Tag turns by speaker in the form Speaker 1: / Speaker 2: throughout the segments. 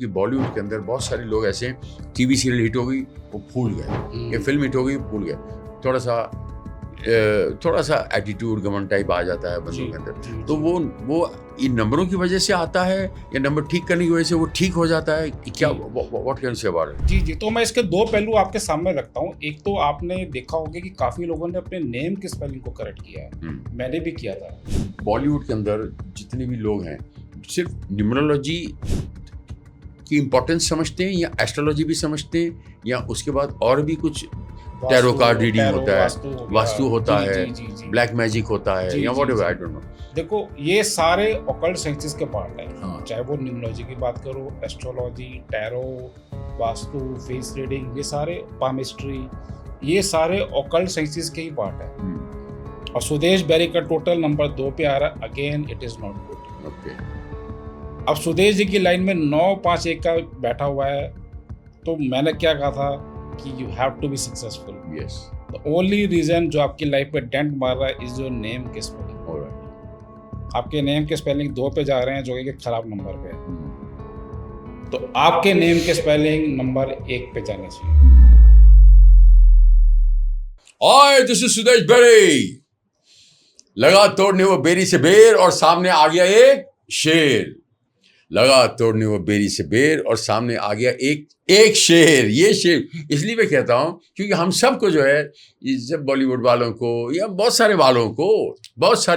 Speaker 1: कि बॉलीवुड के अंदर बहुत सारे लोग ऐसे हैं, टीवी सीरियल हिट हो गई वो भूल गए, ये फिल्म हिट हो गई भूल गए, थोड़ा सा एटीट्यूड घमंड टाइप आ जाता है बंदों के अंदर। तो वो इन नंबरों की वजह से आता है या नंबर ठीक करने की वजह से वो ठीक हो जाता है, क्या what can say about it?
Speaker 2: जी, तो मैं इसके दो पहलू आपके सामने रखता हूँ। एक तो आपने देखा होगा कि काफी लोगों ने अपने नेम की स्पेलिंग को करेक्ट किया है, मैंने भी किया था।
Speaker 1: बॉलीवुड के अंदर जितने भी लोग हैं सिर्फ न्यूमरोलॉजी की इम्पोर्टेंस समझते हैं या एस्ट्रोलॉजी भी समझते हैं या उसके बाद और भी कुछ टैरो कार्ड रीडिंग होता है, वास्तु होता है, ब्लैक मैजिक होता है या व्हाटएवर, आई डोंट नो।
Speaker 2: देखो ये सारे ऑकल्ट साइंसेस के पार्ट है।
Speaker 1: हाँ।
Speaker 2: चाहे वो न्यूमरोलॉजी की बात करो, astrology, tarot, vastu, face reading, ये सारे पामिस्ट्री, ये सारे ऑकल्ट साइंसेस के ही पार्ट है। और सुदेश बेरी का टोटल नंबर 2 पे आ रहा है, again it is not good.
Speaker 1: Okay,
Speaker 2: अब सुदेश जी की लाइन में 951 का बैठा हुआ है, तो मैंने क्या कहा था कि you have to be successful.
Speaker 1: Yes,
Speaker 2: the only reason जो आपकी लाइफ पे डेंट मार रहा है इज योर नेम के स्पेलिंग।
Speaker 1: ऑलराइट।
Speaker 2: आपके नेम के स्पेलिंग 2 पे जा रहे हैं जो कि एक खराब नंबर पे है, तो आपके नेम के स्पेलिंग नंबर 1 पे जाने चाहिए।
Speaker 1: हाय, दिस इज सुदेश बेरी। लगा तोड़ने वो बेरी से बेर और सामने आ गया एक शेर। लगा तोड़ने वो बेरी से बेर और सामने आ गया एक शेर। ये शेर इसलिए मैं कहता हूँ क्योंकि हम सबको जो है, जब बॉलीवुड वालों को या बहुत सारे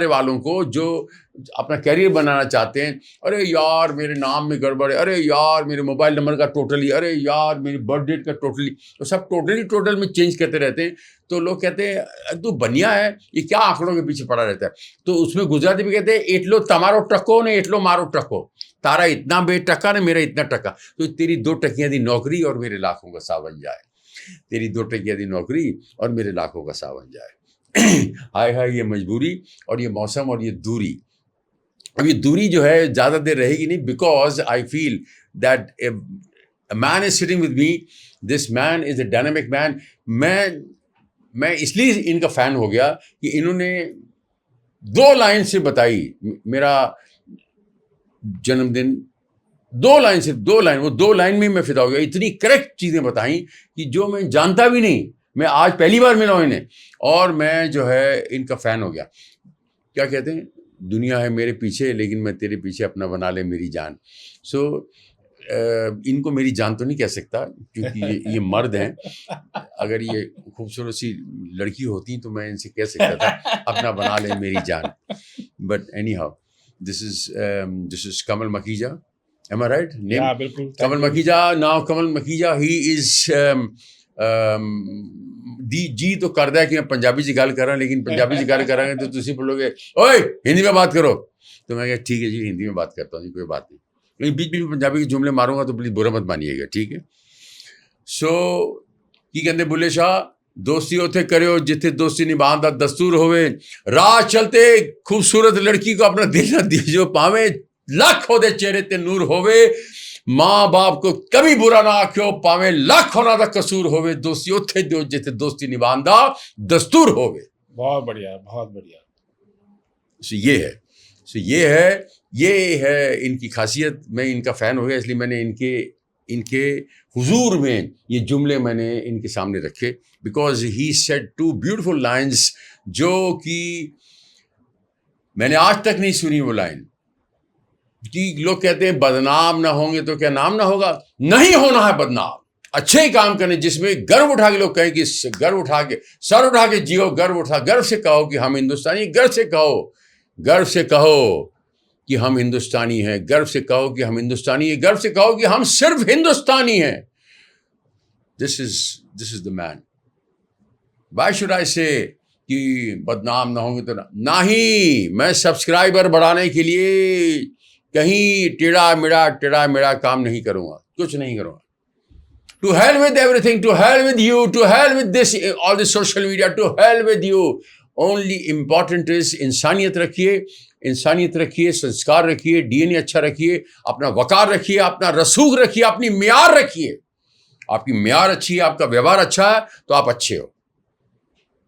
Speaker 1: वालों को जो अपना करियर बनाना चाहते हैं, अरे यार मेरे नाम में गड़बड़ है, अरे यार मेरे मोबाइल नंबर का टोटली, अरे यार मेरी बर्थ डेट का टोटली, तो सब टोटल में चेंज करते रहते हैं। तो लोग कहते हैं तू बनिया है, ये क्या आंकड़ों के पीछे पड़ा रहता है। तो उसमें गुजराती भी कहते हैं एटलो तमारो टको ने एटलो मारो टको, तारा इतना बेटका ने मेरा इतना टका। तो तेरी 2 टकियां दी नौकरी और मेरे लाखों का सावन जाए, तेरी 2 टकियां दी नौकरी और मेरे लाखों का सावन जाए। हाय हाय ये मजबूरी और ये मौसम और ये दूरी। अब ये दूरी जो है ज़्यादा देर रहेगी नहीं, because I feel that a man is sitting with me, this man is a dynamic man। मैं इसलिए इनका फैन हो गया कि इन्होंने 2 लाइन से बताई मेरा जन्मदिन, 2 लाइन से 2 लाइन, वो 2 लाइन में मैं फिदा हो गया। इतनी करेक्ट चीज़ें बताई कि जो मैं जानता भी नहीं, मैं आज पहली बार मिला हूँ इन्हें और मैं जो है इनका फ़ैन हो गया। क्या कहते हैं, दुनिया है मेरे पीछे लेकिन मैं तेरे पीछे अपना बना ले मेरी जान। सो इनको मेरी जान तो नहीं कह सकता क्योंकि ये मर्द हैं। अगर ये खूबसूरत सी लड़की होती तो मैं इनसे कह सकता था अपना बना ले मेरी जान। But anyhow this is Kamal Makhija, am I right name?
Speaker 2: हाँ, बिल्कुल।
Speaker 1: Kamal Makhija. Now Kamal Makhija he is जी तो करदा है कि मैं पंजाबी च गल करा, लेकिन पंजाबी च गल करांगे तो तुसी बोलोगे ओए हिंदी में बात करो, तो मैं कहा ठीक है जी हिंदी में बात करता हूँ जी, कोई बात नहीं, लेकिन बीच बीच में पंजाबी के जुमले मारूंगा तो प्लीज बुरा मत मानिएगा, ठीक है। सो की कहते बुल्ले शाह, दोस्ती उथे करो जिथे दोस्ती निभाण दा दस्तूर होवे, राह चलते खूबसूरत लड़की को अपना दिल ना दीजो पावे, लख होदे चेहरे ते नूर होवे, माँ बाप को कभी बुरा ना आख्यो पावे, लख होना दा कसूर होवे, दोस्ती उथे दो जिथे दोस्ती निभाण दा दस्तूर होवे।
Speaker 2: बहुत बढ़िया, बहुत बढ़िया।
Speaker 1: सो ये है इनकी खासियत। मैं इनका फ़ैन हो गया इसलिए मैंने इनके हुजूर में ये जुमले मैंने इनके सामने रखे, because he said 2 beautiful lines जो कि मैंने आज तक नहीं सुनी वो लाइन। कि लोग कहते हैं बदनाम ना होंगे तो क्या नाम ना होगा, नहीं होना है बदनाम, अच्छे ही काम करने जिसमें गर्व उठा के लोग कहें कि गर्व उठा के सर उठा के जियो, गर्व से कहो कि हम हिंदुस्तानी, गर्व से कहो कि हम हिंदुस्तानी हैं, गर्व से कहो कि हम हिंदुस्तानी हैं, गर्व से कहो कि हम सिर्फ हिंदुस्तानी हैं। This is the man. Why should I से कि बदनाम ना होंगे तो ना ही। मैं सब्सक्राइबर बढ़ाने के लिए कहीं टेढ़ा मेढ़ा काम नहीं करूंगा, कुछ नहीं करूंगा। To hell with everything, to hell with you, to hell with this, all this social media, to hell with you। Only important is इंसानियत रखिए, संस्कार रखिए, डीएनए अच्छा रखिए, अपना वकार रखिए, अपना रसूख रखिए, अपनी म्यार रखिए। आपकी म्यार अच्छी है, आपका व्यवहार अच्छा है तो आप अच्छे हो।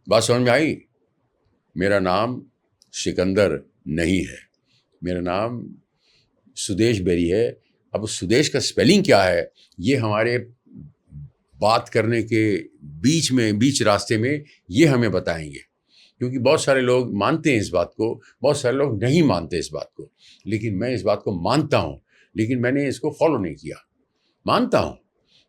Speaker 1: बात समझ में आई? मेरा नाम सिकंदर नहीं है, मेरा नाम सुदेश बेरी है। अब उस सुदेश का स्पेलिंग क्या है, ये हमारे बात करने के बीच रास्ते में ये हमें बताएंगे, क्योंकि बहुत सारे लोग मानते हैं इस बात को, बहुत सारे लोग नहीं मानते इस बात को, लेकिन मैं इस बात को मानता हूँ, लेकिन मैंने इसको फॉलो नहीं किया। मानता हूँ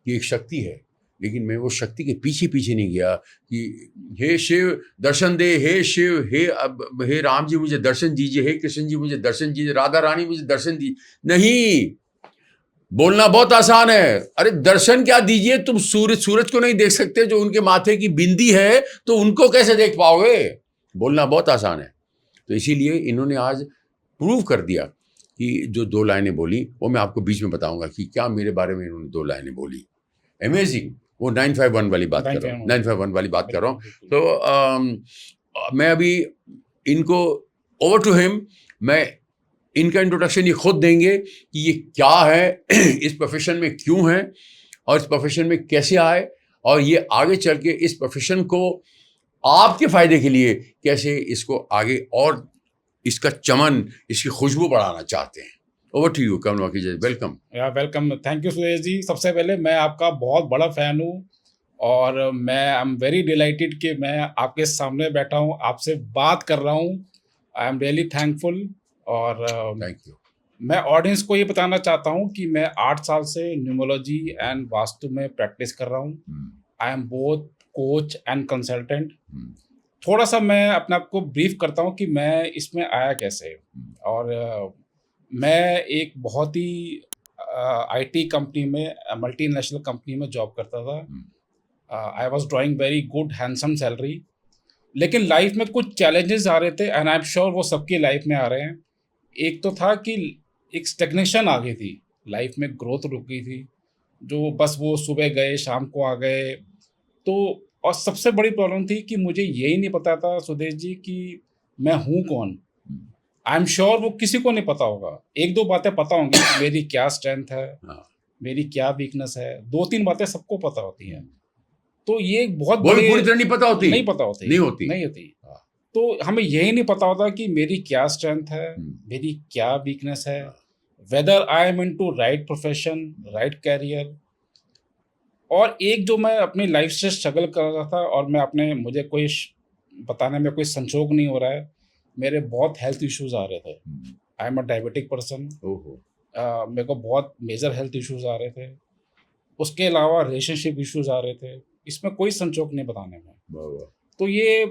Speaker 1: कि एक शक्ति है, लेकिन मैं वो शक्ति के पीछे नहीं गया कि हे शिव दर्शन दे, हे शिव, हे राम जी मुझे दर्शन दीजिए, हे कृष्ण जी मुझे दर्शन दीजिए, राधा रानी मुझे दर्शन दीजिए। नहीं, बोलना बहुत आसान है, अरे दर्शन क्या दीजिए, तुम सूरज को नहीं देख सकते, जो उनके माथे की बिंदी है तो उनको कैसे देख पाओगे? बोलना बहुत आसान है। तो इसीलिए इन्होंने आज प्रूव कर दिया कि जो 2 लाइनें बोली वो मैं आपको बीच में बताऊंगा कि क्या मेरे बारे में इन्होंने 2 लाइनें बोली। अमेजिंग। वो 951 वाली बात कर रहा हूँ, 951 वाली बात कर रहा हूँ। तो मैं अभी इनको ओवर टू हिम, मैं इनका इंट्रोडक्शन ये खुद देंगे कि ये क्या है, इस प्रोफेशन में क्यों है और इस प्रोफेशन में कैसे आए, और ये आगे चल के इस प्रोफेशन को आपके फायदे के लिए कैसे इसको आगे और इसका चमन, इसकी खुशबू बढ़ाना चाहते हैं। Over to you Kamal Waki, welcome.
Speaker 2: Welcome, thank you Sudesh ji. सबसे पहले मैं आपका बहुत बड़ा फैन हूँ और मैं आई एम वेरी डिलाइटेड कि मैं आपके सामने बैठा हूँ, आपसे बात कर रहा हूँ। I am really thankful. और
Speaker 1: थैंक यू।
Speaker 2: मैं ऑडियंस को ये बताना चाहता हूँ कि मैं 8 साल से न्यूमरोलॉजी एंड वास्तु में प्रैक्टिस कर रहा हूँ। I am both coach and consultant. थोड़ा सा मैं अपने आप को ब्रीफ करता हूँ कि मैं इसमें आया कैसे। और मैं एक बहुत ही आईटी कंपनी में, मल्टीनेशनल कंपनी में जॉब करता था। I was drawing very good handsome salary, लेकिन लाइफ में कुछ चैलेंजेस आ रहे थे एंड आई एम श्योर वो सबकी लाइफ में आ रहे हैं। एक तो था कि एक स्टेग्नेशन आ गई थी लाइफ में, ग्रोथ रुक गई थी, जो बस वो सुबह गए शाम को आ गए। तो और सबसे बड़ी प्रॉब्लम थी कि मुझे यही नहीं पता था सुदेश जी कि मैं हूँ कौन। आई एम श्योर वो किसी को नहीं पता होगा। 1-2 बातें पता होंगी, मेरी क्या स्ट्रेंथ है, मेरी क्या वीकनेस है, 2-3 बातें सबको पता होती हैं। तो ये बहुत
Speaker 1: पूरी तरह नहीं पता होती,
Speaker 2: नहीं होती। तो हमें यही नहीं पता होता कि मेरी क्या स्ट्रेंथ है, मेरी क्या वीकनेस है, whether I am into right profession, right career. और एक जो मैं अपनी लाइफ से स्ट्रगल कर रहा था, और मैं अपने, मुझे कोई बताने में कोई संचोग नहीं हो रहा है, मेरे बहुत हेल्थ इश्यूज आ रहे थे। I am a diabetic person. मेरे को बहुत मेजर हेल्थ इश्यूज आ रहे थे। उसके अलावा रिलेशनशिप इश्यूज आ रहे थे। इसमें कोई संचोग नहीं बताने में। तो ये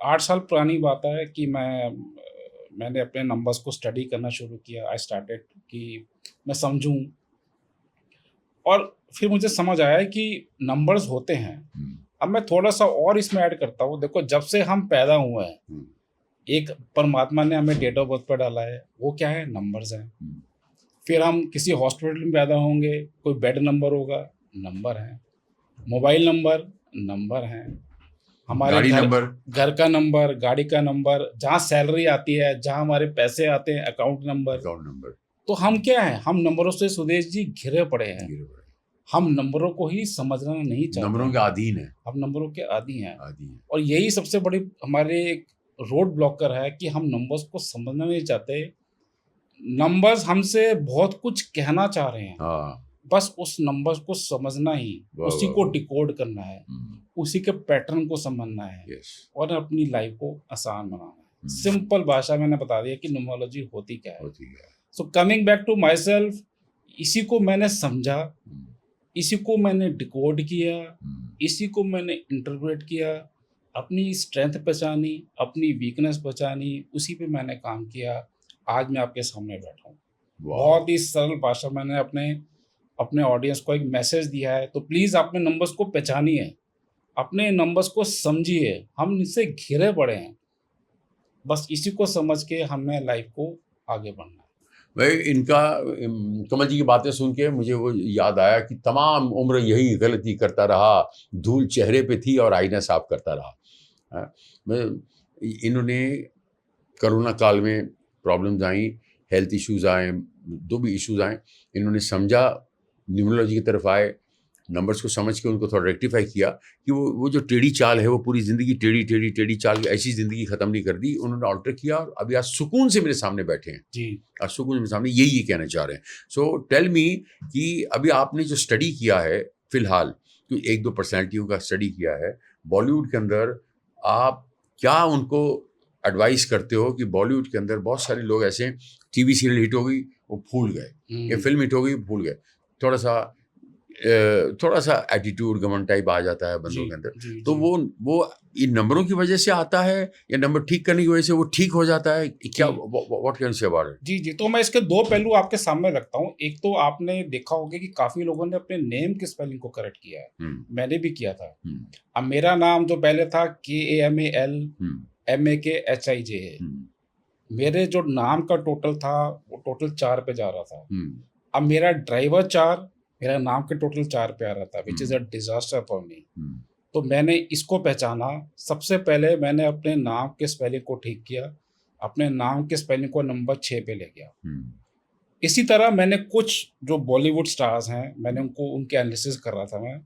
Speaker 2: 8 साल पुरानी बात है कि मैंने अपने नंबर्स को स्टडी करना शुरू किया। आई स्टार्टेड कि मैं समझूं, और फिर मुझे समझ आया कि नंबर्स होते हैं। अब मैं थोड़ा सा और इसमें ऐड करता हूँ। देखो, जब से हम पैदा हुए हैं, एक परमात्मा ने हमें डेट ऑफ बर्थ पर डाला है, वो क्या है? नंबर्स हैं। फिर हम किसी हॉस्पिटल में पैदा होंगे, कोई बेड नंबर होगा, नंबर है। मोबाइल नंबर हैं। हमारे घर का नंबर, गाड़ी का नंबर, जहाँ सैलरी आती है, जहाँ हमारे पैसे आते हैं, अकाउंट नंबर। तो हम क्या हैं? हम नंबरों से सुदेश जी घिरे पड़े हैं। हम नंबरों को ही समझना नहीं चाहते,
Speaker 1: नंबरों के अधीन है।
Speaker 2: हम नंबरों के आदी हैं। और यही सबसे बड़ी हमारे रोड ब्लॉकर है कि हम नंबर्स को समझना नहीं चाहते। नंबर्स हमसे बहुत कुछ कहना चाह रहे हैं। बस उस नंबर्स को समझना ही, उसी को डिकोड करना है, उसी के पैटर्न को समझना है, और अपनी लाइफ को आसान बनाना है। सिंपल भाषा मैंने बता दिया कि न्यूमरोलॉजी होती क्या है। So coming back to myself, इसी को मैंने समझा, इसी को मैंने डिकोड किया, इसी को मैंने इंटरप्रेट किया, अपनी स्ट्रेंथ पहचानी, अपनी वीकनेस पहचानी, उसी पे मैंने काम किया। आज मैं आपके सामने बैठा हूँ। बहुत ही सरल भाषा मैंने अपने ऑडियंस को एक मैसेज दिया है। तो प्लीज़ अपने नंबर्स को पहचानिए, अपने नंबर्स को समझिए। हम इनसे घिरे पड़े हैं, बस इसी को समझ के हमें लाइफ को आगे बढ़ना है।
Speaker 1: भाई, इनका कमल जी की बातें सुन के मुझे वो याद आया कि तमाम उम्र यही गलती करता रहा, धूल चेहरे पे थी और आईना साफ करता रहा। इन्होंने कोरोना काल में प्रॉब्लम्स आई, हेल्थ इश्यूज आए, जो भी इश्यूज आए, इन्होंने समझा, न्यूमरोलॉजी की तरफ आए, नंबर्स को समझ के उनको थोड़ा रेक्टिफाई किया कि वो जो टेढ़ी चाल है वो पूरी ज़िंदगी टेढ़ी चाल ऐसी ज़िंदगी ख़त्म नहीं कर दी, उन्होंने ऑल्टर किया और अभी आज सुकून से मेरे सामने बैठे हैं।
Speaker 2: जी
Speaker 1: आज सुकून से मेरे सामने यही कहना चाह रहे हैं। सो टेल मी कि अभी आपने जो स्टडी किया है फ़िलहाल, तो 1-2 पर्सनैलिटियों का स्टडी किया है बॉलीवुड के अंदर, आप क्या उनको एडवाइस करते हो कि बॉलीवुड के अंदर बहुत सारे लोग ऐसे हैं, टीवी सीरियल हिट हो गई वो भूल गए, या फिल्म हिट हो गई भूल गए, थोड़ा सा एटीट्यूड घमंड टाइप आ जाता है बंदों
Speaker 2: जी
Speaker 1: के अंदर,
Speaker 2: जी
Speaker 1: तो
Speaker 2: जी
Speaker 1: वो इन नंबरों की वजह से आता है या नंबर ठीक करने की वजह से वो ठीक हो जाता है, क्या
Speaker 2: जी
Speaker 1: what can you say about it?
Speaker 2: जी जी तो मैं इसके दो पहलू आपके सामने रखता हूँ। एक तो आपने देखा होगा कि काफी लोगों ने अपने नेम के स्पेलिंग को करेक्ट किया है,
Speaker 1: हम्म
Speaker 2: मैंने भी किया था।
Speaker 1: हम्म
Speaker 2: अब मेरा नाम जो पहले था KAMAL
Speaker 1: हम्म
Speaker 2: MAKHIJ है,
Speaker 1: हम्म
Speaker 2: मेरे जो नाम का टोटल था वो टोटल 4 पे जा रहा था।
Speaker 1: हम्म
Speaker 2: अब मेरा ड्राइवर 4, मेरा नाम के टोटल 4 पे आ रहा था, which is a disaster for me.
Speaker 1: Hmm
Speaker 2: तो मैंने इसको पहचाना, सबसे पहले मैंने अपने नाम के स्पेलिंग को ठीक किया, अपने नाम के स्पेलिंग को नंबर 6 पे ले गया।
Speaker 1: हम्म
Speaker 2: इसी तरह मैंने कुछ जो बॉलीवुड स्टार्स हैं, मैंने उनके एनालिसिस कर रहा था मैं।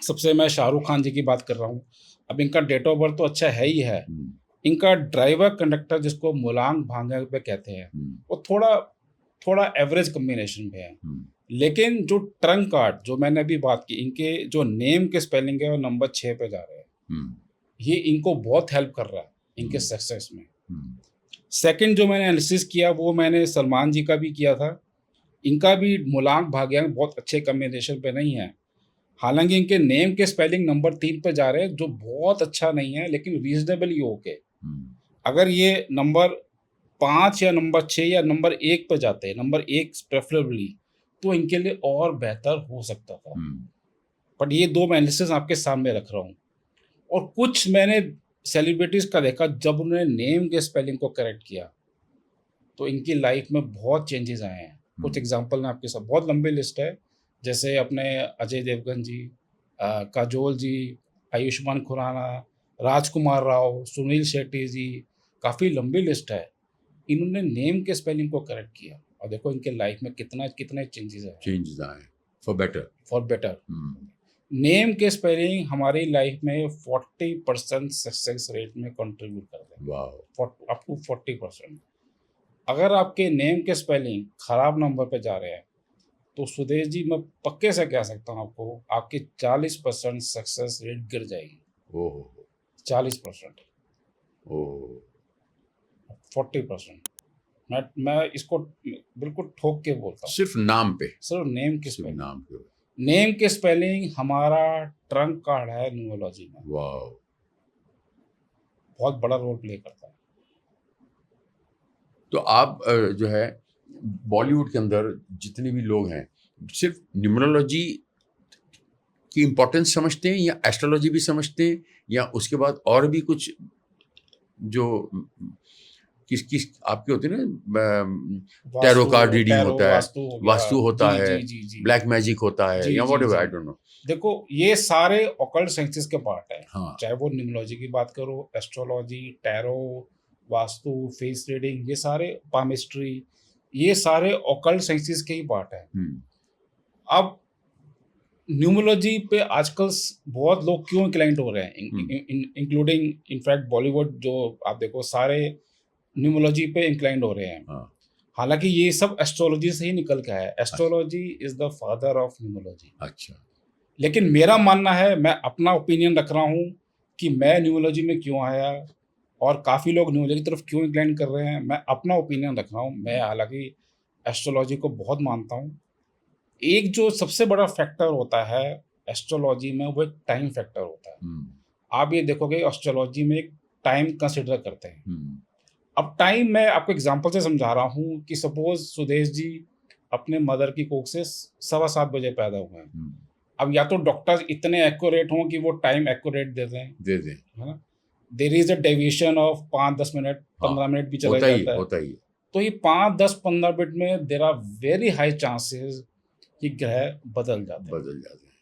Speaker 2: सबसे मैं शाहरुख खान जी की बात कर रहा हूँ। अब इनका डेट ऑफ बर्थ तो अच्छा है ही है,
Speaker 1: हम्म
Speaker 2: इनका ड्राइवर कंडक्टर जिसको मुलांग भांगे पे कहते हैं, वो थोड़ा थोड़ा एवरेज कम्बिनेशन में है। लेकिन जो ट्रंक कार्ड जो मैंने अभी बात की, इनके जो नेम के स्पेलिंग है वो नंबर 6 पे जा रहे हैं, ये इनको बहुत हेल्प कर रहा है इनके सक्सेस में। सेकंड जो मैंने एनालिसिस किया वो मैंने सलमान जी का भी किया था, इनका भी मुलांग भाग्यांग बहुत अच्छे कम्बिनेशन पे नहीं है। हालांकि इनके नेम के स्पेलिंग नंबर 3 पे जा रहे हैं, जो बहुत अच्छा नहीं है लेकिन रीजनेबली ओके। अगर ये नंबर 5 या नंबर 6 या नंबर 1 पे जाते हैं, नंबर 1 प्रेफरेबली, तो इनके लिए और बेहतर हो सकता था। बट ये दो मैं एनालिसिस आपके सामने रख रहा हूँ। और कुछ मैंने सेलिब्रिटीज का देखा, जब उन्होंने नेम के स्पेलिंग को करेक्ट किया तो इनकी लाइफ में बहुत चेंजेस आए हैं। कुछ एग्जांपल मैं आपके साथ, बहुत लंबी लिस्ट है, जैसे अपने अजय देवगन जी, काजोल जी, आयुष्मान खुराना, राजकुमार राव, सुनील शेट्टी जी, काफ़ी लंबी लिस्ट है। इन्होंने नेम के स्पेलिंग को करेक्ट किया और देखो इनके लाइफ में कितने चेंजेस आए
Speaker 1: फॉर
Speaker 2: बेटर। नेम के स्पेलिंग हमारी लाइफ में 40% सक्सेस रेट में कंट्रीब्यूट करते हैं, अप टू 40%। अगर आपके नेम के स्पेलिंग खराब नंबर पे जा रहे हैं तो सुदेश जी मैं पक्के से कह सकता हूँ आपको, आपकी 40% सक्सेस रेट गिर जाएगी। 40%, 40%। मैं इसको बिल्कुल ठोक के बोलता हूँ,
Speaker 1: सिर्फ नाम पे,
Speaker 2: सिर्फ नेम के
Speaker 1: सिर्फ
Speaker 2: स्पेलिंग।
Speaker 1: नाम पे।
Speaker 2: नेम के स्पेलिंग हमारा ट्रंक कार्ड है न्यूमरोलॉजी में, बहुत बड़ा रोल प्ले करता है।
Speaker 1: तो आप जो है बॉलीवुड के अंदर जितने भी लोग हैं, सिर्फ न्यूमरोलॉजी की इम्पोर्टेंस समझते हैं या एस्ट्रोलॉजी भी समझते हैं, या उसके बाद और भी कुछ जो किस आपके होते हैं ना, टैरो कार्ड रीडिंग होता है, वास्तु होता है, ब्लैक मैजिक होता है, या व्हाटएवर, आई डोंट नो।
Speaker 2: देखो ये सारे ऑकल्ट साइंसेस के पार्ट है।
Speaker 1: हाँ।
Speaker 2: चाहे वो न्यूमरोलॉजी की बात करो, astrology, tarot, vastu, face reading, ये सारे पामिस्ट्री, ये सारे ऑकल्ट साइंसेस के ही पार्ट है। अब न्यूमरोलॉजी पे आजकल बहुत लोग क्यों इंक्लाइंड हो रहे हैं, इंक्लूडिंग इनफैक्ट बॉलीवुड, जो आप देखो सारे न्यूमरोलॉजी पे इंक्लाइंड हो रहे हैं। हालांकि ये सब एस्ट्रोलॉजी से ही निकल के आया है। Astrology is the father of numerology.
Speaker 1: अच्छा।
Speaker 2: लेकिन मेरा मानना है, मैं अपना ओपिनियन रख रहा हूँ कि मैं न्यूमरोलॉजी में क्यों आया और काफ़ी लोग न्यूमरोलॉजी की तरफ क्यों इंक्लाइंड कर रहे हैं, मैं अपना ओपिनियन रख रहा हूँ। मैं हालांकि एस्ट्रोलॉजी को बहुत मानता हूँ। एक जो सबसे बड़ा फैक्टर होता है एस्ट्रोलॉजी में, वो एक टाइम फैक्टर होता है। आप ये देखोगे एस्ट्रोलॉजी में एक टाइम कंसिडर करते हैं। अब टाइम मैं आपको एग्जांपल से समझा रहा हूँ कि सपोज सुदेश जी अपने मदर की कोख से 7:15 बजे पैदा हुए हैं। अब या तो डॉक्टर्स इतने एक्यूरेट हों कि वो टाइम एक्यूरेट दे दें, है ना। There is a deviation of 5-10 minute, 15 minute भी चला जाता है। तो ये 5-10-15 मिनट में there are very high chances कि ग्रह बदल जाते हैं।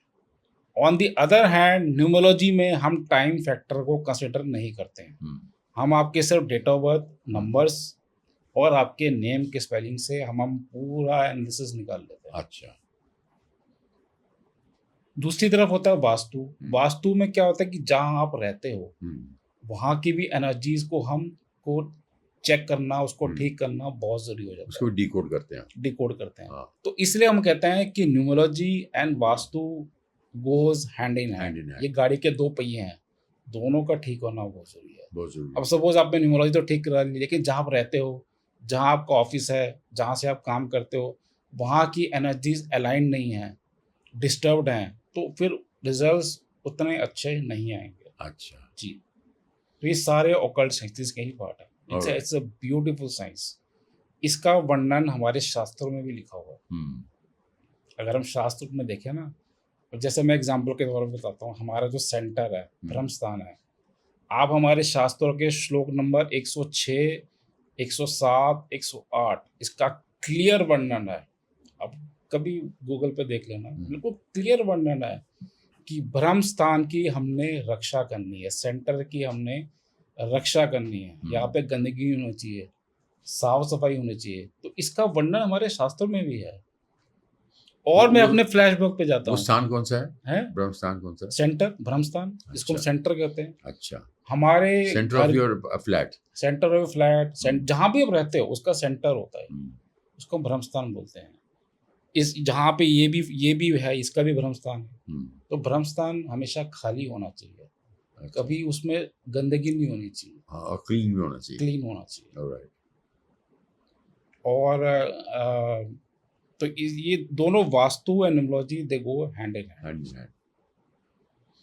Speaker 2: On the other hand numerology में हम टाइम फैक्टर को कंसिडर नहीं करते हैं। हम आपके सिर्फ डेट ऑफ बर्थ, नंबर्स और आपके नेम के स्पेलिंग से हम पूरा एनालिसिस निकाल लेते हैं।
Speaker 1: अच्छा।
Speaker 2: दूसरी तरफ होता है वास्तु। वास्तु में क्या होता है कि जहाँ आप रहते हो वहाँ की भी एनर्जीज को हमको चेक करना, उसको ठीक करना बहुत जरूरी हो जाता
Speaker 1: उसको डिकोड करते हैं।
Speaker 2: है, डिकोड करते हैं।
Speaker 1: हाँ,
Speaker 2: तो इसलिए हम कहते हैं कि numerology and vastu goes hand in
Speaker 1: Hand
Speaker 2: hand.
Speaker 1: in hand.
Speaker 2: ये गाड़ी के दो पहिए हैं, दोनों का ठीक होना बहुत जरूरी है।
Speaker 1: बहुत जरूरी
Speaker 2: अब सपोज आपने न्यूमरोलॉजी तो ठीक करा ली, लेकिन जहाँ आप रहते हो, जहाँ आपका ऑफिस है, जहाँ से आप काम करते हो, वहाँ की एनर्जीज अलाइन नहीं है, डिस्टर्ब्ड हैं, तो फिर रिजल्ट्स उतने अच्छे नहीं आएंगे।
Speaker 1: अच्छा,
Speaker 2: जी, तो ये सारे ऑकल्ट साइंसेस के ही पार्ट है।
Speaker 1: Alright.
Speaker 2: It's a beautiful science. इसका वर्णन हमारे शास्त्रों में भी लिखा हुआ है। अगर हम शास्त्र में देखें ना, और जैसे मैं एग्जाम्पल के तौर पर बताता हूँ, हमारा जो सेंटर है, ब्रह्म स्थान है, आप हमारे शास्त्रों के श्लोक नंबर 106, 107, 108 इसका क्लियर वर्णन है। अब कभी गूगल पे देख लेना, बिल्कुल क्लियर वर्णन है कि ब्रह्म स्थान की हमने रक्षा करनी है, सेंटर की हमने रक्षा करनी है, यहाँ पे गंदगी नहीं होनी चाहिए, साफ सफाई होनी चाहिए। तो इसका वर्णन हमारे शास्त्रों में भी है। और मैं अपने फ्लैशबैक पे जाता
Speaker 1: वो
Speaker 2: हूँ।
Speaker 1: स्थान कौन सा
Speaker 2: है
Speaker 1: ब्रह्म स्थान कौन सा?
Speaker 2: सेंटर, ब्रह्म स्थान, इसको हम
Speaker 1: अच्छा।
Speaker 2: सेंटर कहते हैं।
Speaker 1: अच्छा,
Speaker 2: हमारे
Speaker 1: centre of your flat.
Speaker 2: Centre of flat, जहाँ भी आप रहते हो उसका सेंटर होता है, उसको ब्रह्म स्थान बोलते हैं। इस जहाँ पे ये भी है, इसका भी ब्रह्म स्थान है। तो ब्रह्म स्थान हमेशा खाली होना चाहिए,
Speaker 1: अच्छा।
Speaker 2: कभी उसमें गंदगी नहीं होनी चाहिए,
Speaker 1: और क्लीन भी होना चाहिए।
Speaker 2: क्लीन होना चाहिए।
Speaker 1: ऑलराइट।
Speaker 2: और तो ये दोनों vastu and numerology they go hand in hand.
Speaker 1: Hand in hand.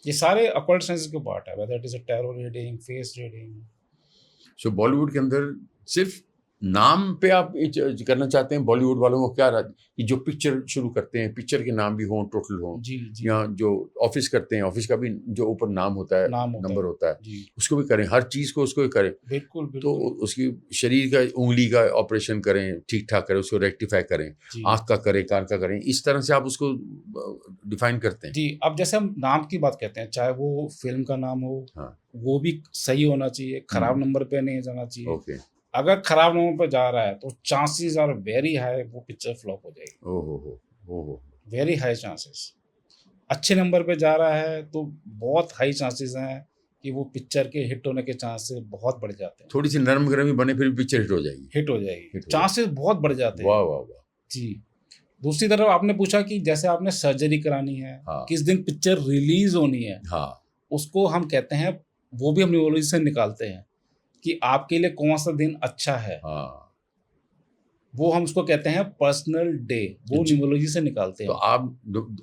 Speaker 2: ये सारे अकल्ट साइंस के पार्ट है, whether it is a tarot reading, face reading.
Speaker 1: So Bollywood के अंदर सिर्फ नाम पे आप ये करना चाहते हैं? बॉलीवुड वालों को क्या रहता कि जो पिक्चर शुरू करते हैं, पिक्चर के नाम भी हों, टोटल हों,
Speaker 2: जी जी,
Speaker 1: या जो ऑफिस करते हैं, ऑफिस का भी जो ऊपर नाम होता है, नंबर होता है,
Speaker 2: जी,
Speaker 1: उसको भी करें, हर चीज़ को उसको भी करें।
Speaker 2: बिल्कुल
Speaker 1: तो
Speaker 2: बिल्कुल।
Speaker 1: उसकी शरीर का उंगली का ऑपरेशन करें, ठीक ठाक करें, उसको रेक्टिफाई करें,
Speaker 2: जी
Speaker 1: आँख का करें, कान का करें, इस तरह से आप उसको डिफाइन करते हैं।
Speaker 2: जी, अब जैसे हम नाम की बात कहते हैं, चाहे वो फिल्म का नाम हो,
Speaker 1: हाँ,
Speaker 2: वो भी सही होना चाहिए, खराब नंबर पे नहीं जाना चाहिए।
Speaker 1: ओके।
Speaker 2: अगर खराब नंबर पे जा रहा है तो चांसेस आर वेरी हाई वो पिक्चर फ्लॉप हो जाएगी,
Speaker 1: ओहो।
Speaker 2: Very high chances. अच्छे नंबर पे जा रहा है तो बहुत हाई चांसेस हैं कि वो पिक्चर के हिट होने के चांसेस बहुत बढ़ जाते हैं।
Speaker 1: थोड़ी सी नरम गरमी बने फिर पिक्चर हिट हो जाएगी।
Speaker 2: हिट हो जाएगी,
Speaker 1: हिट हो
Speaker 2: चांसेस बहुत बढ़ जाते हैं।
Speaker 1: वाह वाह वाह।
Speaker 2: जी। दूसरी तरफ आपने पूछा कि जैसे आपने सर्जरी करानी है,
Speaker 1: हाँ।
Speaker 2: किस दिन पिक्चर रिलीज होनी है,
Speaker 1: हाँ,
Speaker 2: उसको हम कहते हैं, वो भी हम न्यूमरोलॉजी से निकालते हैं कि आपके लिए कौन सा दिन अच्छा है।
Speaker 1: हाँ।
Speaker 2: वो हम उसको कहते हैं पर्सनल डे, वो न्यूमरोलॉजी से निकालते
Speaker 1: तो
Speaker 2: हैं।
Speaker 1: आप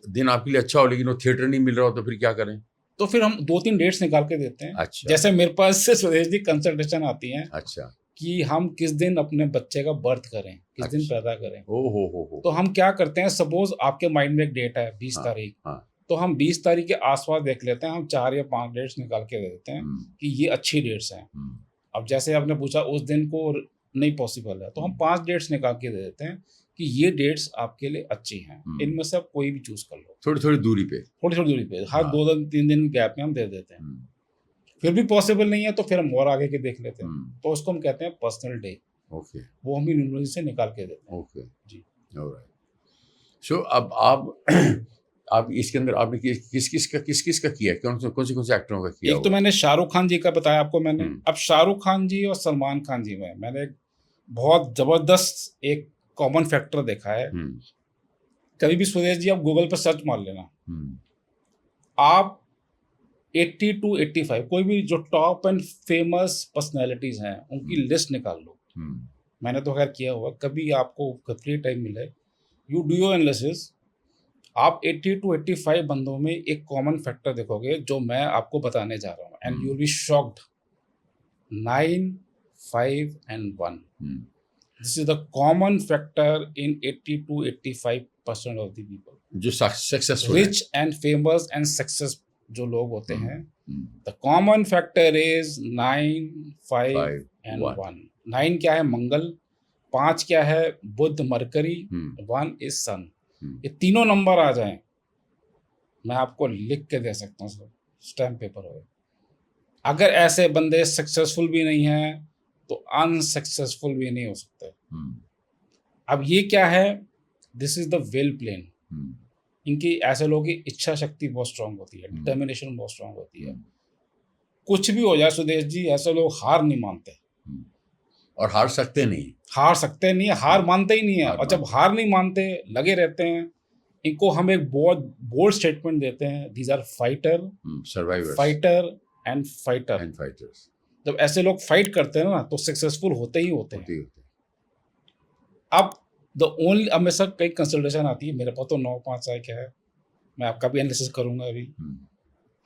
Speaker 1: दिन आपके लिए अच्छा हो लेकिन वो थिएटर नहीं मिल रहा हो तो फिर क्या करें?
Speaker 2: तो फिर हम 2-3 डेट्स निकाल के देते हैं।
Speaker 1: अच्छा।
Speaker 2: जैसे मेरे पास से स्वदेश जी कंसल्टेशन आती हैं
Speaker 1: अच्छा।
Speaker 2: कि हम किस दिन अपने बच्चे का बर्थ करें, किस दिन
Speaker 1: अच्छा।
Speaker 2: पैदा करें।
Speaker 1: हो।
Speaker 2: तो हम क्या करते हैं, सपोज आपके माइंड में एक डेट है 20
Speaker 1: हाँ,
Speaker 2: तारीख,
Speaker 1: हाँ।
Speaker 2: तो हम 20 तारीख के आसपास देख लेते हैं, हम 4 या 5 डेट्स निकाल के दे देते हैं कि ये अच्छी डेट्स हैं। अब जैसे आपने पूछा उस दिन को नहीं पॉसिबल है, तो हम 5 डेट्स निकाल के दे देते हैं कि ये डेट्स आपके लिए अच्छी हैं, इनमें से आप कोई भी चूज कर लो,
Speaker 1: थोड़ी दूरी पे,
Speaker 2: थोड़ी दूरी पे, हर
Speaker 1: हाँ।
Speaker 2: 2-3 दिन गैप में हम दे देते हैं। फिर भी पॉसिबल नहीं है तो फिर हम और आगे के देख लेते हैं, तो उसको हम कहते हैं पर्सनल डे।
Speaker 1: ओके।
Speaker 2: वो हम न्यूमरोलॉजी से निकाल के देते हैं।
Speaker 1: ओके
Speaker 2: जी।
Speaker 1: ऑलराइट। सो अब आप इसके अंदर आपने किस का किया है? कौन से एक्टरों का किया?
Speaker 2: एक तो मैंने शाहरुख खान जी का बताया आपको मैंने। अब शाहरुख खान जी और सलमान खान जी में मैंने एक बहुत जबरदस्त एक कॉमन फैक्टर देखा है। कभी भी सुरेश जी आप गूगल पर सर्च मार लेना, आप 80 to 85 कोई भी जो टॉप एंड फेमस पर्सनैलिटीज हैं उनकी लिस्ट निकाल लो। मैंने तो खैर किया हुआ, कभी आपको फ्री टाइम मिले यू डू योर एनालिसिस, आप 80 to 85 बंदों में एक कॉमन फैक्टर देखोगे जो मैं आपको बताने जा रहा हूँ, and you will be shocked. 9, 5 and 1, this is the common factor in 80 to 85% of the people
Speaker 1: जो successful,
Speaker 2: rich and famous and success जो लोग होते हैं। The common factor is 9, 5 and 1। 9 क्या है? मंगल। 5 क्या है? बुध मरकरी। 1 इज सन। ये तीनों नंबर आ जाएं, मैं आपको लिख के दे सकता हूँ सर, स्टैम्प पेपर हो। अगर ऐसे बंदे सक्सेसफुल भी नहीं हैं तो अनसक्सेसफुल भी नहीं हो सकते। अब ये क्या है? This is the well plane. इनकी ऐसे लोगों की इच्छा शक्ति बहुत स्ट्रांग होती है, डिटर्मिनेशन बहुत स्ट्रांग होती है। कुछ भी हो जाए सुदेश जी, ऐसे लोग हार नहीं मानते
Speaker 1: और हार सकते नहीं।
Speaker 2: हार सकते नहीं है, हार मानते ही नहीं है।
Speaker 1: हार
Speaker 2: और जब
Speaker 1: मानते
Speaker 2: हार नहीं मानते, लगे रहते हैं, इनको हम एक बहुत बोल्ड स्टेटमेंट देते हैं, these are fighter,
Speaker 1: survivors
Speaker 2: fighter and fighter.
Speaker 1: And fighters.
Speaker 2: जब ऐसे लोग फाइट करते हैं ना, तो सक्सेसफुल होते ही होते हैं।
Speaker 1: होते ही होते।
Speaker 2: अब द ओनली, अब मेरे साथ कई कंसल्टेशन आती है, मेरे पास तो 9-5 है, क्या है, मैं आपका भी एनालिसिस करूंगा अभी।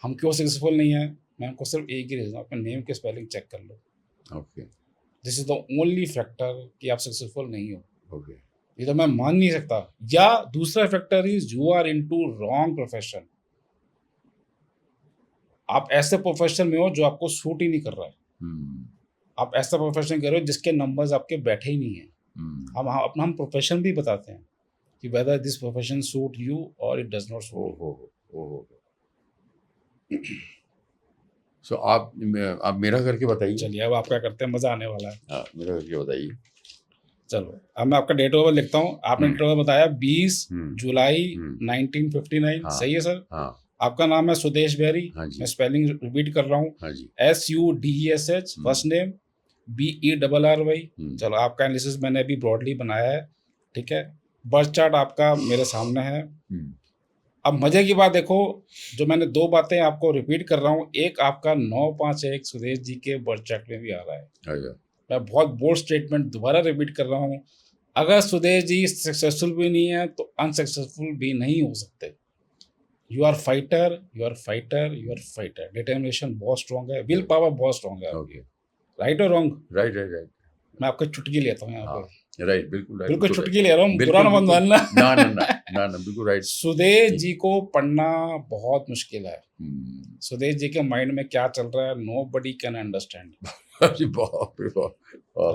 Speaker 2: हम क्यों सक्सेसफुल नहीं है, मैं आपको सिर्फ एक ही रीजन, अपने नेम के स्पेलिंग चेक कर लो।
Speaker 1: Okay
Speaker 2: this is the only factor कि आप सक्सेसफुल नहीं हो।
Speaker 1: ओके।
Speaker 2: ये तो मैं मान नहीं सकता। या दूसरा factor is you are into wrong profession. आप ऐसे प्रोफेशन में हो जो आपको सूट ही नहीं कर रहा है। आप ऐसा प्रोफेशन कर रहे हो जिसके नंबर्स आपके बैठे ही नहीं है। हम प्रोफेशन भी बताते हैं कि whether this profession suit you और इट डज नॉट सूट।
Speaker 1: सो आप मेरा करके बताइए।
Speaker 2: चलिए, अब आप क्या करते हैं, मजा आने वाला है।
Speaker 1: हाँ, मेरा करके बताइए।
Speaker 2: चलो, अब मैं आपका डेट ऑफ बर्थ लिखता हूँ। आपने डेट ऑफ बर्थ बताया 20 जुलाई 1959।
Speaker 1: हाँ,
Speaker 2: सही है सर?
Speaker 1: हाँ
Speaker 2: आपका नाम है सुदेश बेरी।
Speaker 1: हाँ जी।
Speaker 2: मैं स्पेलिंग रिपीट कर रहा हूँ,
Speaker 1: हाँ जी।
Speaker 2: SUDESH, first name BERRY। चलो, आपका एनालिसिस मैंने अभी ब्रॉडली बनाया है, ठीक है। बर्थ चार्ट आपका मेरे सामने है। अब मजे की बात देखो, जो मैंने 2 बातें आपको रिपीट कर रहा हूँ, एक आपका 951 सुदेश जी के बर्थ चार्ट में भी आ रहा है। मैं बहुत बोल्ड स्टेटमेंट दोबारा रिपीट कर रहा हूँ, अगर सुदेश जी सक्सेसफुल भी नहीं है तो अनसक्सेसफुल भी नहीं हो सकते। You are fighter, you are fighter, you are fighter. Determination बहुत स्ट्रांग है, विल पावर बहुत स्ट्रांग है।
Speaker 1: ओके।
Speaker 2: राइट और रॉन्ग?
Speaker 1: Right right right.
Speaker 2: मैं आपको चुटकी लेता हूँ यहाँ पे।
Speaker 1: राइट, बिल्कुल राइट।
Speaker 2: बिल्कुल चुटकी ले रहा हूँ, बुरा ना मत मानना।
Speaker 1: ना ना ना ना ना, बिल्कुल राइट।
Speaker 2: सुदेश जी को पढ़ना बहुत मुश्किल है। सुदेश जी के माइंड में क्या चल रहा है, नोबडी कैन अंडरस्टैंड।
Speaker 1: अरे बाप रे बाप।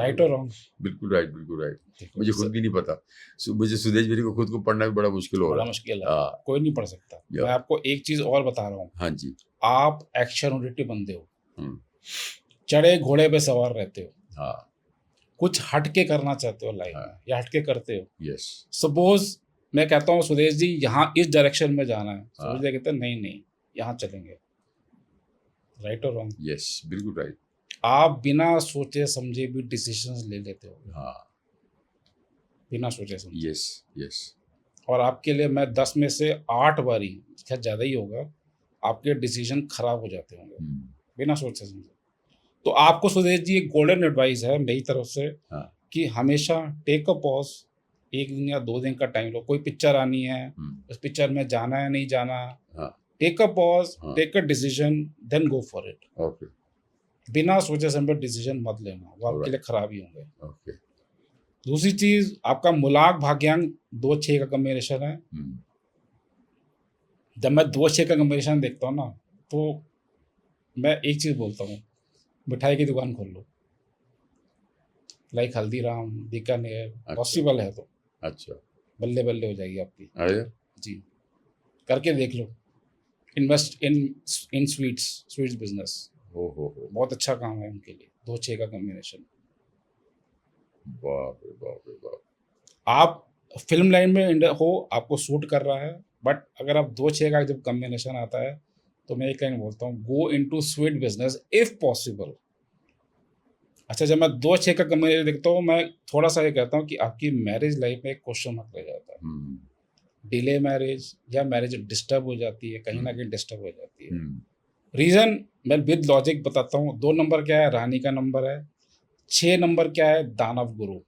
Speaker 2: राइट और रॉन्ग?
Speaker 1: बिल्कुल राइट, बिल्कुल राइट। मुझे खुद भी नहीं पता। मुझे सुदेश बेरी को खुद को पढ़ना भी बड़ा मुश्किल हो रहा है।
Speaker 2: बड़ा मुश्किल है, कोई नहीं पढ़ सकता। मैं आपको एक चीज और बता रहा हूँ।
Speaker 1: हाँ जी।
Speaker 2: आप एक्शन ओरिएंटेड बंदे हो, चढ़े घोड़े पे सवार रहते हो।
Speaker 1: हाँ।
Speaker 2: कुछ हटके करना चाहते हो लाइफ में, या हटके करते हो।
Speaker 1: यस।
Speaker 2: सपोज मैं कहता हूँ सुदेश जी यहाँ इस डायरेक्शन में जाना है, सुदेश जी कहते हैं नहीं नहीं यहाँ चलेंगे। राइट और रॉन्ग?
Speaker 1: यस, बिल्कुल राइट।
Speaker 2: आप बिना सोचे समझे भी डिसीजंस ले लेते हो।
Speaker 1: हाँ,
Speaker 2: बिना सोचे समझे।
Speaker 1: Yes yes.
Speaker 2: और आपके लिए मैं 10 में से 8 बारी, शायद ज़्यादा ही होगा, आपके डिसीजन खराब हो जाते होंगे बिना सोचे समझे। तो आपको सुदेश जी एक गोल्डन एडवाइस है मेरी तरफ से, कि हमेशा टेक अ पॉज, 1 दिन या 2 दिन का टाइम लो। कोई पिक्चर आनी है, उस पिक्चर में जाना है नहीं जाना, take a pause, take a decision, then go for it.
Speaker 1: Okay.
Speaker 2: बिना सोचे समझे डिसीजन मत लेना, वो आपके लिए खराब ही होंगे।
Speaker 1: ओके।
Speaker 2: दूसरी चीज, आपका मुलाक भाग्यांक 2-6 का कॉम्बिनेशन है। जब मैं 2-6 का कॉम्बिनेशन देखता हूँ ना, तो मैं एक चीज बोलता हूँ, मिठाई की दुकान खोल लो, लाइक हल्दीराम, बीकानेर। पॉसिबल है तो
Speaker 1: अच्छा,
Speaker 2: बल्ले बल्ले हो जाएगी आपकी।
Speaker 1: अरे
Speaker 2: जी, करके देख लो। Invest in sweets business.
Speaker 1: हो
Speaker 2: बहुत अच्छा काम है उनके लिए, 2-6 का कॉम्बिनेशन।
Speaker 1: बाप रे बाप रे बाप।
Speaker 2: आप फिल्म लाइन में हो, आपको सूट कर रहा है, बट अगर आप 2-6 का जब कॉम्बिनेशन आता है, तो मैं एक लाइन बोलता हूँ, go into sweet business if possible. अच्छा, जब मैं 2-6 का कॉम्बिनेशन देखता हूँ, मैं थोड़ा सा ये कहता हूँ कि आपकी मैरिज लाइफ में एक क्वेश्चन मार्क रह जाता है। डिले मैरिज या मैरिज डिस्टर्ब हो जाती है, कहीं ना कहीं डिस्टर्ब हो जाती है। रीजन मैं विद लॉजिक बताता हूँ। 2 नंबर क्या है, रानी का नंबर है। 6 नंबर क्या है, दानव गुरु।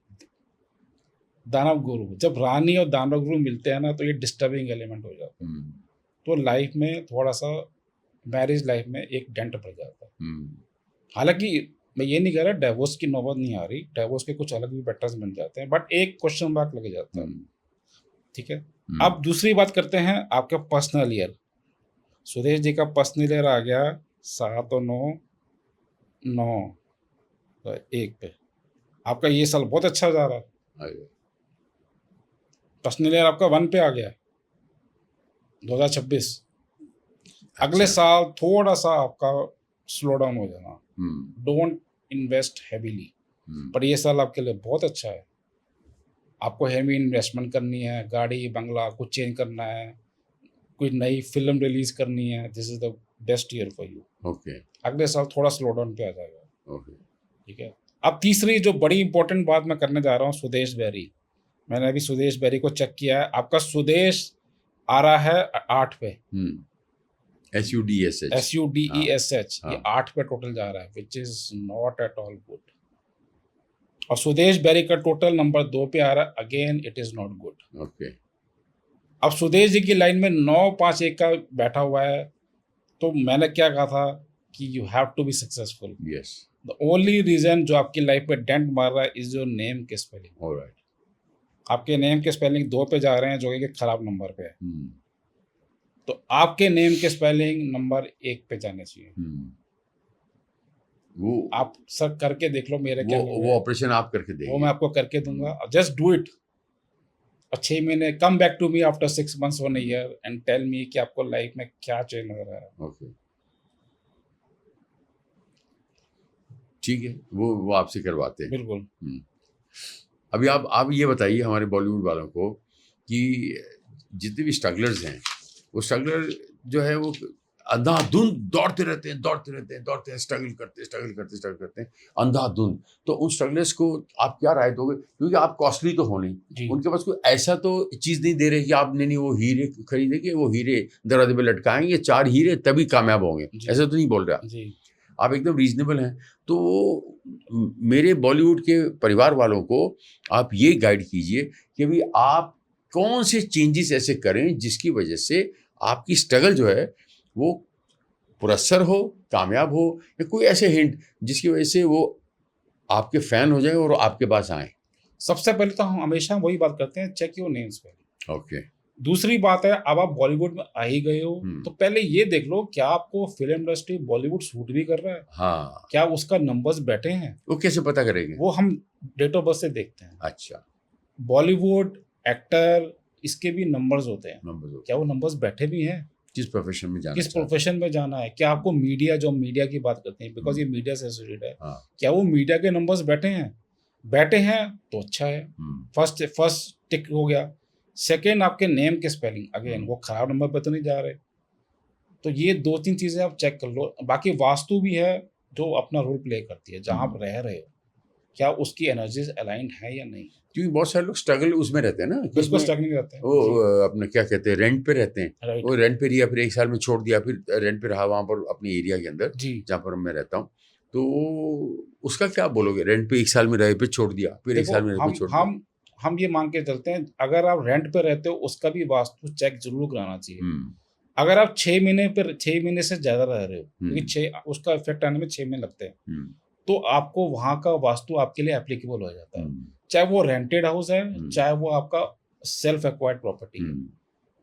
Speaker 2: दानव गुरु, जब रानी और दानव गुरु मिलते हैं ना, तो ये डिस्टर्बिंग एलिमेंट हो जाता है। तो लाइफ में थोड़ा सा, मैरिज लाइफ में एक डेंट पड़ जाता है। हालांकि मैं ये नहीं कह रहा डिवोर्स की नौबत नहीं आ रही, डिवोर्स के कुछ अलग भी पैटर्न्स बन जाते हैं, बट एक क्वेश्चन मार्क लग जाता है। ठीक है। अब दूसरी बात करते हैं आपका पर्सनल ईयर। सुरेश जी का पर्सनल ईयर आ गया 7 और 9 1 पे। आपका ये साल बहुत अच्छा जा रहा है। पर्सनल ईयर आपका 1 पे आ गया 2026। अगले साल थोड़ा सा आपका स्लो डाउन हो जाना। Don't invest heavily. पर ये साल आपके लिए बहुत अच्छा है। आपको हैवी इन्वेस्टमेंट करनी है, गाड़ी बंगला कुछ चेंज करना है, कोई नई फिल्म रिलीज करनी है, this is the best year for you.
Speaker 1: Okay
Speaker 2: अगले साल थोड़ा स्लो डाउन पे आ जाएगा।
Speaker 1: ओके
Speaker 2: ठीक है। अब तीसरी जो बड़ी इंपॉर्टेंट बात मैं करने जा रहा हूँ, स्वदेश बैरी। मैंने अभी स्वदेश बैरी को चेक किया है, आपका स्वदेश आ रहा है 8 पे,
Speaker 1: SUDSH
Speaker 2: SUDESH, ये
Speaker 1: हाँ।
Speaker 2: 8 पे टोटल जा रहा है, which is not at all good. और स्वदेश बैरी का टोटल नंबर 2 पे आ रहा है, again it is not good.
Speaker 1: Okay
Speaker 2: अब स्वदेश जी की लाइन में 951 का बैठा हुआ है, तो मैंने क्या कहा था कि you have to be successful.
Speaker 1: Yes
Speaker 2: the only reason जो आपकी लाइफ में डेंट मार रहा है इज योर नेम के स्पेलिंग।
Speaker 1: ऑलराइट
Speaker 2: आपके नेम के स्पेलिंग 2 पे जा रहे हैं, जो कि खराब नंबर पे है। तो आपके नेम के स्पेलिंग नंबर 1 पे जाने चाहिए।
Speaker 1: वो
Speaker 2: आप सर करके देख लो मेरे क्या
Speaker 1: वो ऑपरेशन आप करके देंगे
Speaker 2: वो मैं आपको करके दूंगा, जस्ट डू इट। और 6 महीने come back to me after 6 months 1 year and tell me कि आपको लाइफ में क्या चेंज हो रहा है।
Speaker 1: ओके ठीक है, वो आपसे करवाते हैं।
Speaker 2: बिल्कुल।
Speaker 1: अभी आप ये बताइए हमारे बॉलीवुड वालों को कि जितने भी स्ट्रगलर्स हैं, वो स्ट्रगलर जो है वो अंधाधुंध दौड़ते रहते हैं, स्ट्रगल करते हैं अंधाधुंध। तो उन स्ट्रगलर्स को आप क्या राय दोगे, क्योंकि आप कॉस्टली तो हो नहीं,
Speaker 2: जी।
Speaker 1: उनके पास कोई ऐसा तो चीज़ नहीं दे रहे कि आप नहीं वो हीरे खरीदेंगे, वो हीरे दरवाजे पे लटकाएंगे 4 हीरे तभी कामयाब होंगे, ऐसा तो नहीं बोल रहा
Speaker 2: जी।
Speaker 1: आप, एकदम रीजनेबल हैं। तो मेरे बॉलीवुड के परिवार वालों को आप ये गाइड कीजिए कि भाई आप कौन से चेंजेस ऐसे करें जिसकी वजह से आपकी स्ट्रगल जो है वो पुरस्सर हो, कामयाब हो, या कोई ऐसे हिंट जिसकी वजह से वो आपके फैन हो जाए और आपके पास आए।
Speaker 2: सबसे पहले तो हम हमेशा वही बात करते हैं, चेक योर नेम्स पहले।
Speaker 1: ओके
Speaker 2: दूसरी बात है, अब आप बॉलीवुड में आ ही गए हो तो पहले ये देख लो क्या आपको फिल्म इंडस्ट्री बॉलीवुड सूट भी कर रहा है।
Speaker 1: हाँ,
Speaker 2: क्या उसका नंबर्स बैठे हैं?
Speaker 1: वो कैसे पता करेंगे?
Speaker 2: वो हम डेट ऑफ बर्थ से देखते हैं।
Speaker 1: अच्छा,
Speaker 2: बॉलीवुड एक्टर इसके भी नंबर्स होते हैं,
Speaker 1: नंबर
Speaker 2: क्या वो नंबर्स बैठे भी हैं?
Speaker 1: किस प्रोफेशन में जाना,
Speaker 2: किस प्रोफेशन में जाना है? क्या आपको मीडिया, जो मीडिया की बात करते हैं, बिकॉज ये मीडिया से एसोसिएटेड है,
Speaker 1: हाँ।
Speaker 2: क्या वो मीडिया के नंबर्स बैठे हैं? बैठे हैं तो अच्छा है, फर्स्ट टिक हो गया। सेकेंड, आपके नेम के स्पेलिंग, अगेन वो खराब नंबर पे तो नहीं जा रहे। तो ये 2-3 चीजें आप चेक कर लो। बाकी वास्तु भी है जो अपना रोल प्ले करती है, जहां आप रह रहे हो क्या उसकी एनर्जीज अलाइंड है या नहीं।
Speaker 1: क्योंकि बहुत सारे लोग स्ट्रगल उसमें रहते हैं ना,
Speaker 2: बिल्कुल स्ट्रगलिंग रहते हैं,
Speaker 1: वो अपने क्या कहते हैं रेंट पे रहते हैं,
Speaker 2: राइट।
Speaker 1: वो रेंट पे रिया, फिर 1 साल में छोड़ दिया, फिर रेंट पे रहा वहाँ पर अपने एरिया के अंदर
Speaker 2: जी।
Speaker 1: जहाँ पर मैं रहता हूँ। तो उसका क्या बोलोगे, रेंट पे 1 साल में रहे, फिर छोड़ दिया, फिर 1 साल में रहे, फिर छोड़ दिया।
Speaker 2: हम ये मान के चलते हैं, अगर आप रेंट पे रहते हो उसका भी वास्तु चेक जरूर कराना चाहिए। अगर आप 6 महीने से ज्यादा रह रहे हो, क्योंकि उसका इफेक्ट आने में 6 महीने लगते हैं, तो आपको वहां का वास्तु आपके लिए एप्लीकेबल हो जाता है, चाहे वो रेंटेड हाउस है, चाहे वो आपका सेल्फ एक्वायर्ड प्रॉपर्टी है।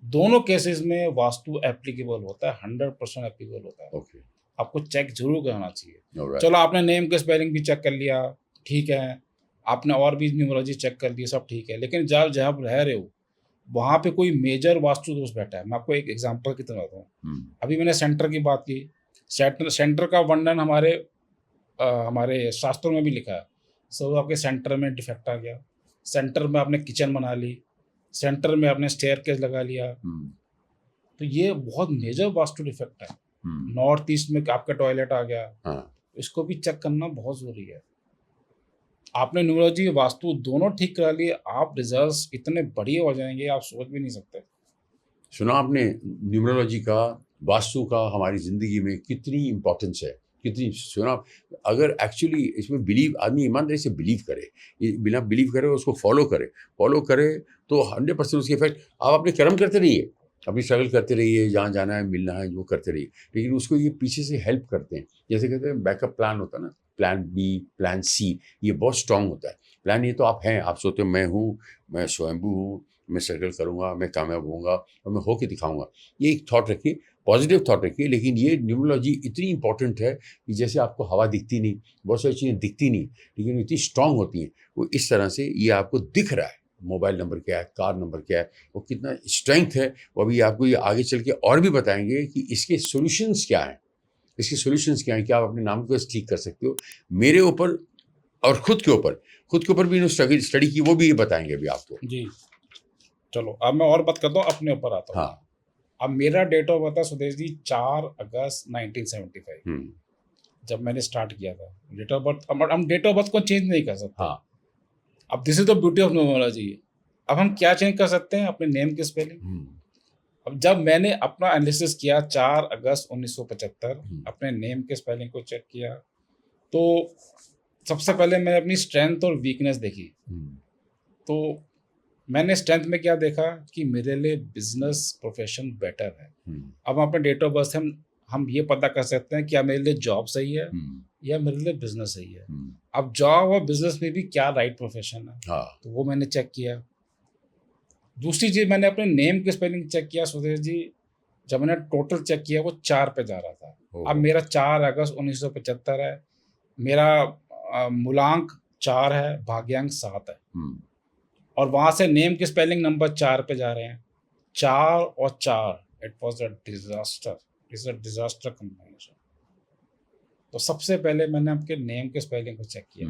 Speaker 2: दोनों केसेस में वास्तु एप्लीकेबल होता है, 100% एप्लीकेबल होता है।
Speaker 1: ओके,
Speaker 2: आपको चेक जरूर कराना चाहिए।
Speaker 1: ऑलराइट।
Speaker 2: चलो आपने नेम के स्पेलिंग भी चेक कर लिया, ठीक है, आपने और भी न्यूमरोलॉजी चेक कर दी, सब ठीक है, लेकिन जहाँ आप रह रहे हो वहाँ पे कोई मेजर वास्तु दोष बैठा है। मैं आपको एक एग्जांपल की तरह बताता हूँ। अभी मैंने सेंटर की बात की, सेंटर का वर्णन हमारे शास्त्रों में भी लिखा है। सब आपके सेंटर में डिफेक्ट आ गया, सेंटर में आपने किचन बना ली, सेंटर में आपने स्टेयरकेस लगा लिया, तो ये बहुत मेजर वास्तु डिफेक्ट है। नॉर्थ ईस्ट में आपका टॉयलेट आ गया, इसको भी चेक करना बहुत जरूरी है। आपने न्यूमरोलॉजी वास्तु दोनों ठीक करा लिए, आप रिजल्ट्स इतने बढ़िया हो जाएंगे आप सोच भी नहीं सकते।
Speaker 1: सुना आपने न्यूमरोलॉजी का, वास्तु का हमारी ज़िंदगी में कितनी इम्पोर्टेंस है, कितनी सुना। अगर एक्चुअली इसमें बिलीव, आदमी ईमानदारी से बिलीव करे, बिना बिलीव करे उसको फॉलो करे तो 100% उसके इफेक्ट। आप अपने कर्म करते रहिए, अपनी स्ट्रगल करते रहिए, जहाँ जाना है मिलना है वो करते रहिए, लेकिन उसको ये पीछे से हेल्प करते हैं। जैसे कहते हैं बैकअप प्लान होता है ना, प्लान बी, प्लान सी, ये बहुत स्ट्रांग होता है। प्लान ये तो आप हैं, आप सोचते हो मैं हूँ, मैं स्वयंभू हूँ, मैं स्ट्रगल करूँगा, मैं कामयाब होऊंगा और मैं होके दिखाऊंगा, ये एक थॉट रखिए, पॉजिटिव थॉट रखिए। लेकिन ये न्यूमरोलॉजी इतनी इंपॉर्टेंट है कि जैसे आपको हवा दिखती नहीं, बहुत सारी चीज़ें दिखती नहीं, लेकिन इतनी स्ट्रांग होती हैं। वो इस तरह से ये आपको दिख रहा है, मोबाइल नंबर क्या है, कार नंबर क्या है, वो कितना स्ट्रेंथ है, वो अभी आपको ये आगे चल के और भी बताएंगे कि इसके सॉल्यूशंस क्या हैं, क्या आप अपने नाम को ठीक कर सकते हो। मेरे ऊपर और खुद के ऊपर भी इन्होंने स्टडी की, वो भी ये बताएंगे अभी आपको।
Speaker 2: जी, चलो अब मैं और बात करता हूँ, अपने ऊपर आता हूँ।
Speaker 1: हाँ,
Speaker 2: अब मेरा डेट ऑफ बर्थ है सुदेश जी 4 अगस्त 1975,
Speaker 1: हम्म,
Speaker 2: जब मैंने स्टार्ट किया था। डेट ऑफ बर्थ, अब हम डेट ऑफ बर्थ को चेंज नहीं कर सकते।
Speaker 1: हाँ,
Speaker 2: अब this is the beauty of numerology. अब हम क्या चेंज कर सकते हैं? अपने नेम की स्पेलिंग। अब जब मैंने अपना एनालिसिस किया 4 अगस्त 1975, अपने नेम के स्पेलिंग को चेक किया, तो सबसे पहले मैंने अपनी स्ट्रेंथ और वीकनेस देखी। तो मैंने स्ट्रेंथ में क्या देखा कि मेरे लिए बिजनेस प्रोफेशन बेटर है। अब अपने डेट ऑफ बर्थ से हम ये पता कर सकते हैं क्या मेरे लिए जॉब सही है या मेरे लिए बिजनेस सही है। अब जॉब और बिजनेस में भी क्या राइट प्रोफेशन है,
Speaker 1: हाँ,
Speaker 2: तो वो मैंने चेक किया। दूसरी चीज, मैंने अपने नेम की स्पेलिंग चेक किया सुदेश जी। जब मैंने टोटल चेक किया वो 4 पे जा रहा था। अब मेरा 4 अगस्त 1975 है, मेरा मूलांक 4 है, भाग्यांक 7 है, और वहां से नेम की स्पेलिंग नंबर 4 पे जा रहे हैं। 4 और 4, it was a disaster, it's a disaster combination. तो सबसे पहले मैंने आपके नेम के स्पेलिंग को चेक किया।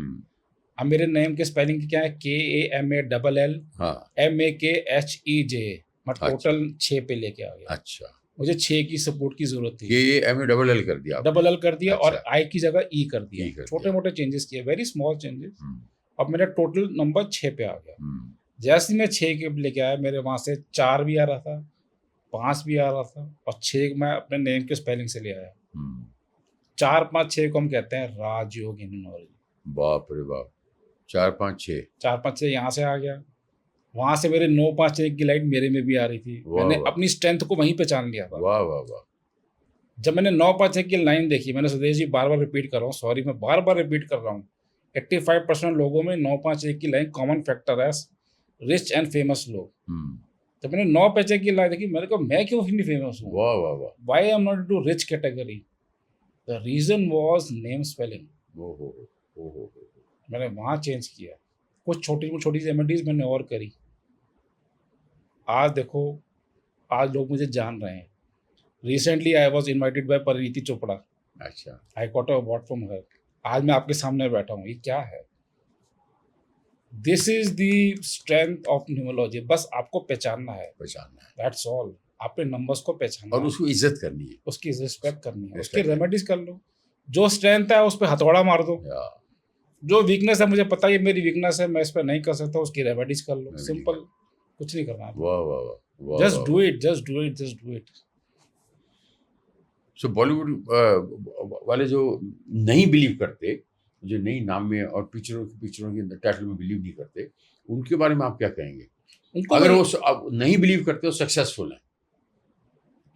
Speaker 2: अब मेरे नेम के स्पेलिंग क्या है? KAMALL
Speaker 1: हाँ,
Speaker 2: MAKHEJ। मैं टोटल 6 पे लेके आ गया।
Speaker 1: अच्छा,
Speaker 2: मुझे 6 की सपोर्ट की जरूरत थी।
Speaker 1: ये MALL कर दिया आपने?
Speaker 2: डबल एल कर दिया और
Speaker 1: अच्छा।
Speaker 2: आई की जगह ई कर
Speaker 1: E कर
Speaker 2: दिया।
Speaker 1: दिया।
Speaker 2: छोटे मोटे चेंजेस किए, वेरी स्मॉल चेंजेस।
Speaker 1: हम्म,
Speaker 2: अब मेरा टोटल नंबर 6 पे आ गया। जैसे ही मैं 6 के लेके आया, मेरे वहां से 4 भी आ रहा था, 5 भी आ रहा था, और 6 मैं अपने नेम के स्पेलिंग से ले आया। 4, 5, 6 को हम कहते हैं राजयोग इन न्यूमरोलॉजी।
Speaker 1: बाप रे बाप, 4, 5, 6।
Speaker 2: 4, 5, 6 यहाँ से आ गया। वहां से मेरे 9, 5, 1 की लाइट मेरे में भी आ रही थी।
Speaker 1: वाह,
Speaker 2: मैंने
Speaker 1: वाह।
Speaker 2: अपनी स्ट्रेंथ को वहीं पहचान लिया था।
Speaker 1: वाह वाह वाह,
Speaker 2: जब मैंने 9, 5, 1 की लाइन देखी, मैंने सुदेश जी बार बार रिपीट कर रहा हूँ, सॉरी मैं बार बार रिपीट कर रहा हूँ, 85% लोगों में 9, 5, 1 की लाइन कॉमन फैक्टर है, रिच एंड फेमस लोग। जब मैंने 9, 5, 1 की लाइन देखी, मैंने कहा मैं क्यों इतनी फेमस हूँ,
Speaker 1: वाह वाह वाह,
Speaker 2: why I am not to rich category. The reason was name spelling.
Speaker 1: ओहो,
Speaker 2: मैंने वहाँ चेंज किया। कुछ छोटी छोटी रेमेडीज मैंने और करी। आज देखो, आज लोग मुझे जान रहे हैं। Recently I was invited by Parineeti Chopra.
Speaker 1: अच्छा,
Speaker 2: I got a award from her. आज मैं आपके सामने बैठा हूँ, ये क्या है? This is the strength of numerology. बस आपको पहचानना है,
Speaker 1: पहचानना है
Speaker 2: दैट्स ऑल। अपने नंबर्स को पहचानना
Speaker 1: और
Speaker 2: है,
Speaker 1: उसको इज्जत करनी है।
Speaker 2: उसकी रिस्पेक्ट करनी है, उसकी
Speaker 1: Respect
Speaker 2: रेमेडीज कर लो। जो स्ट्रेंथ है उस पर हथौड़ा मार दो।
Speaker 1: या,
Speaker 2: जो वीकनेस है, मुझे पता है ये मेरी वीकनेस है, मैं इस पर नहीं कर सकता, उसकी रेमेडीज कर लो।
Speaker 1: Remedy
Speaker 2: सिंपल, कुछ नहीं करना।
Speaker 1: वाह वाह वाह,
Speaker 2: just do it, just do it, just do it.
Speaker 1: So Bollywood वाले जो नहीं बिलीव करते, जो नहीं नाम में और पिक्चरों की टाइटल में बिलीव नहीं करते, उनके बारे में आप क्या कहेंगे?
Speaker 2: उनको
Speaker 1: अगर वो अब नहीं बिलीव करते, वो सक्सेसफुल है।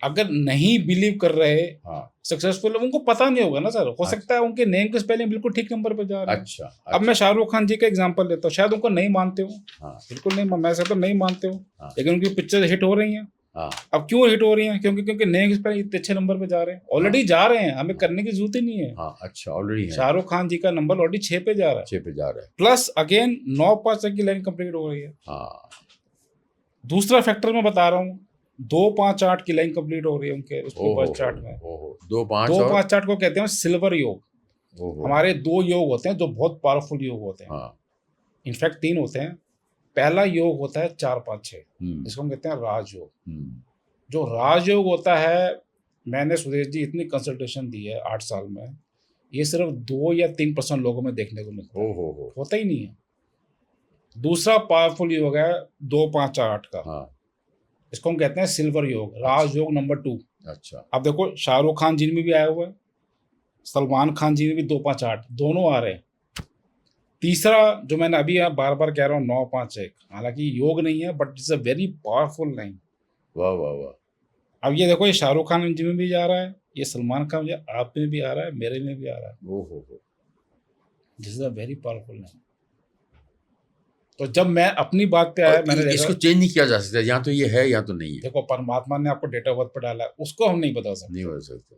Speaker 2: अगर नहीं बिलीव कर रहे,
Speaker 1: हाँ,
Speaker 2: सक्सेसफुल, उनको पता नहीं होगा ना सर। हो
Speaker 1: अच्छा।
Speaker 2: सकता है उनके नेम के स्पेलिंग बिल्कुल ठीक नंबर पे जा रहे हैं।
Speaker 1: अच्छा,
Speaker 2: अब मैं शाहरुख खान जी का एग्जांपल लेता हूँ, शायद उनको नहीं मानते हो,
Speaker 1: हाँ,
Speaker 2: बिल्कुल नहीं, मैं तो नहीं मानते हो,
Speaker 1: हाँ।
Speaker 2: लेकिन उनकी पिक्चर हिट हो रही हैं।
Speaker 1: हाँ,
Speaker 2: अब क्यों हिट हो रही हैं? क्योंकि नेम के स्पेलिंग इतने अच्छे नंबर पे जा रहे हैं, ऑलरेडी जा रहे हैं, हमें करने की जरूरत ही नहीं है।
Speaker 1: हाँ, अच्छा, ऑलरेडी है,
Speaker 2: शाहरुख खान जी का नंबर ऑलरेडी 6 पे जा रहा है,
Speaker 1: 6 पे जा रहा है।
Speaker 2: प्लस अगेन 9, 5 की लाइन कंप्लीट हो रही है।
Speaker 1: हाँ,
Speaker 2: दूसरा फैक्टर मैं बता रहा हूँ, 2, 5, 8 की लाइन कंप्लीट हो रही है उनके उसके बर्थ चार्ट में।
Speaker 1: 2, 5
Speaker 2: 2,
Speaker 1: और
Speaker 2: 5 चार्ट को कहते हैं सिल्वर योग।
Speaker 1: ओहो,
Speaker 2: हमारे 2 योग होते हैं जो बहुत पावरफुल योग होते हैं।
Speaker 1: हाँ,
Speaker 2: इनफैक्ट 3 होते हैं। पहला योग होता है 4, 5, 6,
Speaker 1: हम्म,
Speaker 2: जिसको हम कहते हैं राजयोग।
Speaker 1: हम्म,
Speaker 2: जो राजयोग होता है, मैंने सुरेश जी इतनी कंसल्टेशन दी है 8 साल में, ये सिर्फ 2 या 3% लोगों में देखने को मिलता है,
Speaker 1: ओहो,
Speaker 2: होता ही नहीं है। दूसरा पावरफुल योग है 2, 5, 8 का,
Speaker 1: हाँ,
Speaker 2: इसको हम कहते हैं सिल्वर योग, राजयोग नंबर 2।
Speaker 1: अच्छा,
Speaker 2: अब देखो, शाहरुख खान जी में भी आया हुआ है, सलमान खान जी में भी 2, 5, 8 दोनों आ रहे हैं। तीसरा जो मैंने अभी बार बार कह रहा हूँ 9, 5, 1, हालांकि योग नहीं है, but it's a very powerful line.
Speaker 1: वाह वाह वाह,
Speaker 2: अब ये देखो, ये शाहरुख खान जी में भी जा रहा है, ये सलमान खान जी आप में भी आ रहा है, मेरे में भी आ रहा है।
Speaker 1: ओहो,
Speaker 2: this is a very powerful line. तो जब मैं अपनी बात पे आया, मैंने
Speaker 1: इसको
Speaker 2: देखा,
Speaker 1: चेंज नहीं किया जा सकता, या तो ये है या तो नहीं है,
Speaker 2: देखो परमात्मा ने आपको डेट ऑफ बर्थ पे डाला है, उसको हम नहीं बदल सकते,
Speaker 1: नहीं हो सकता।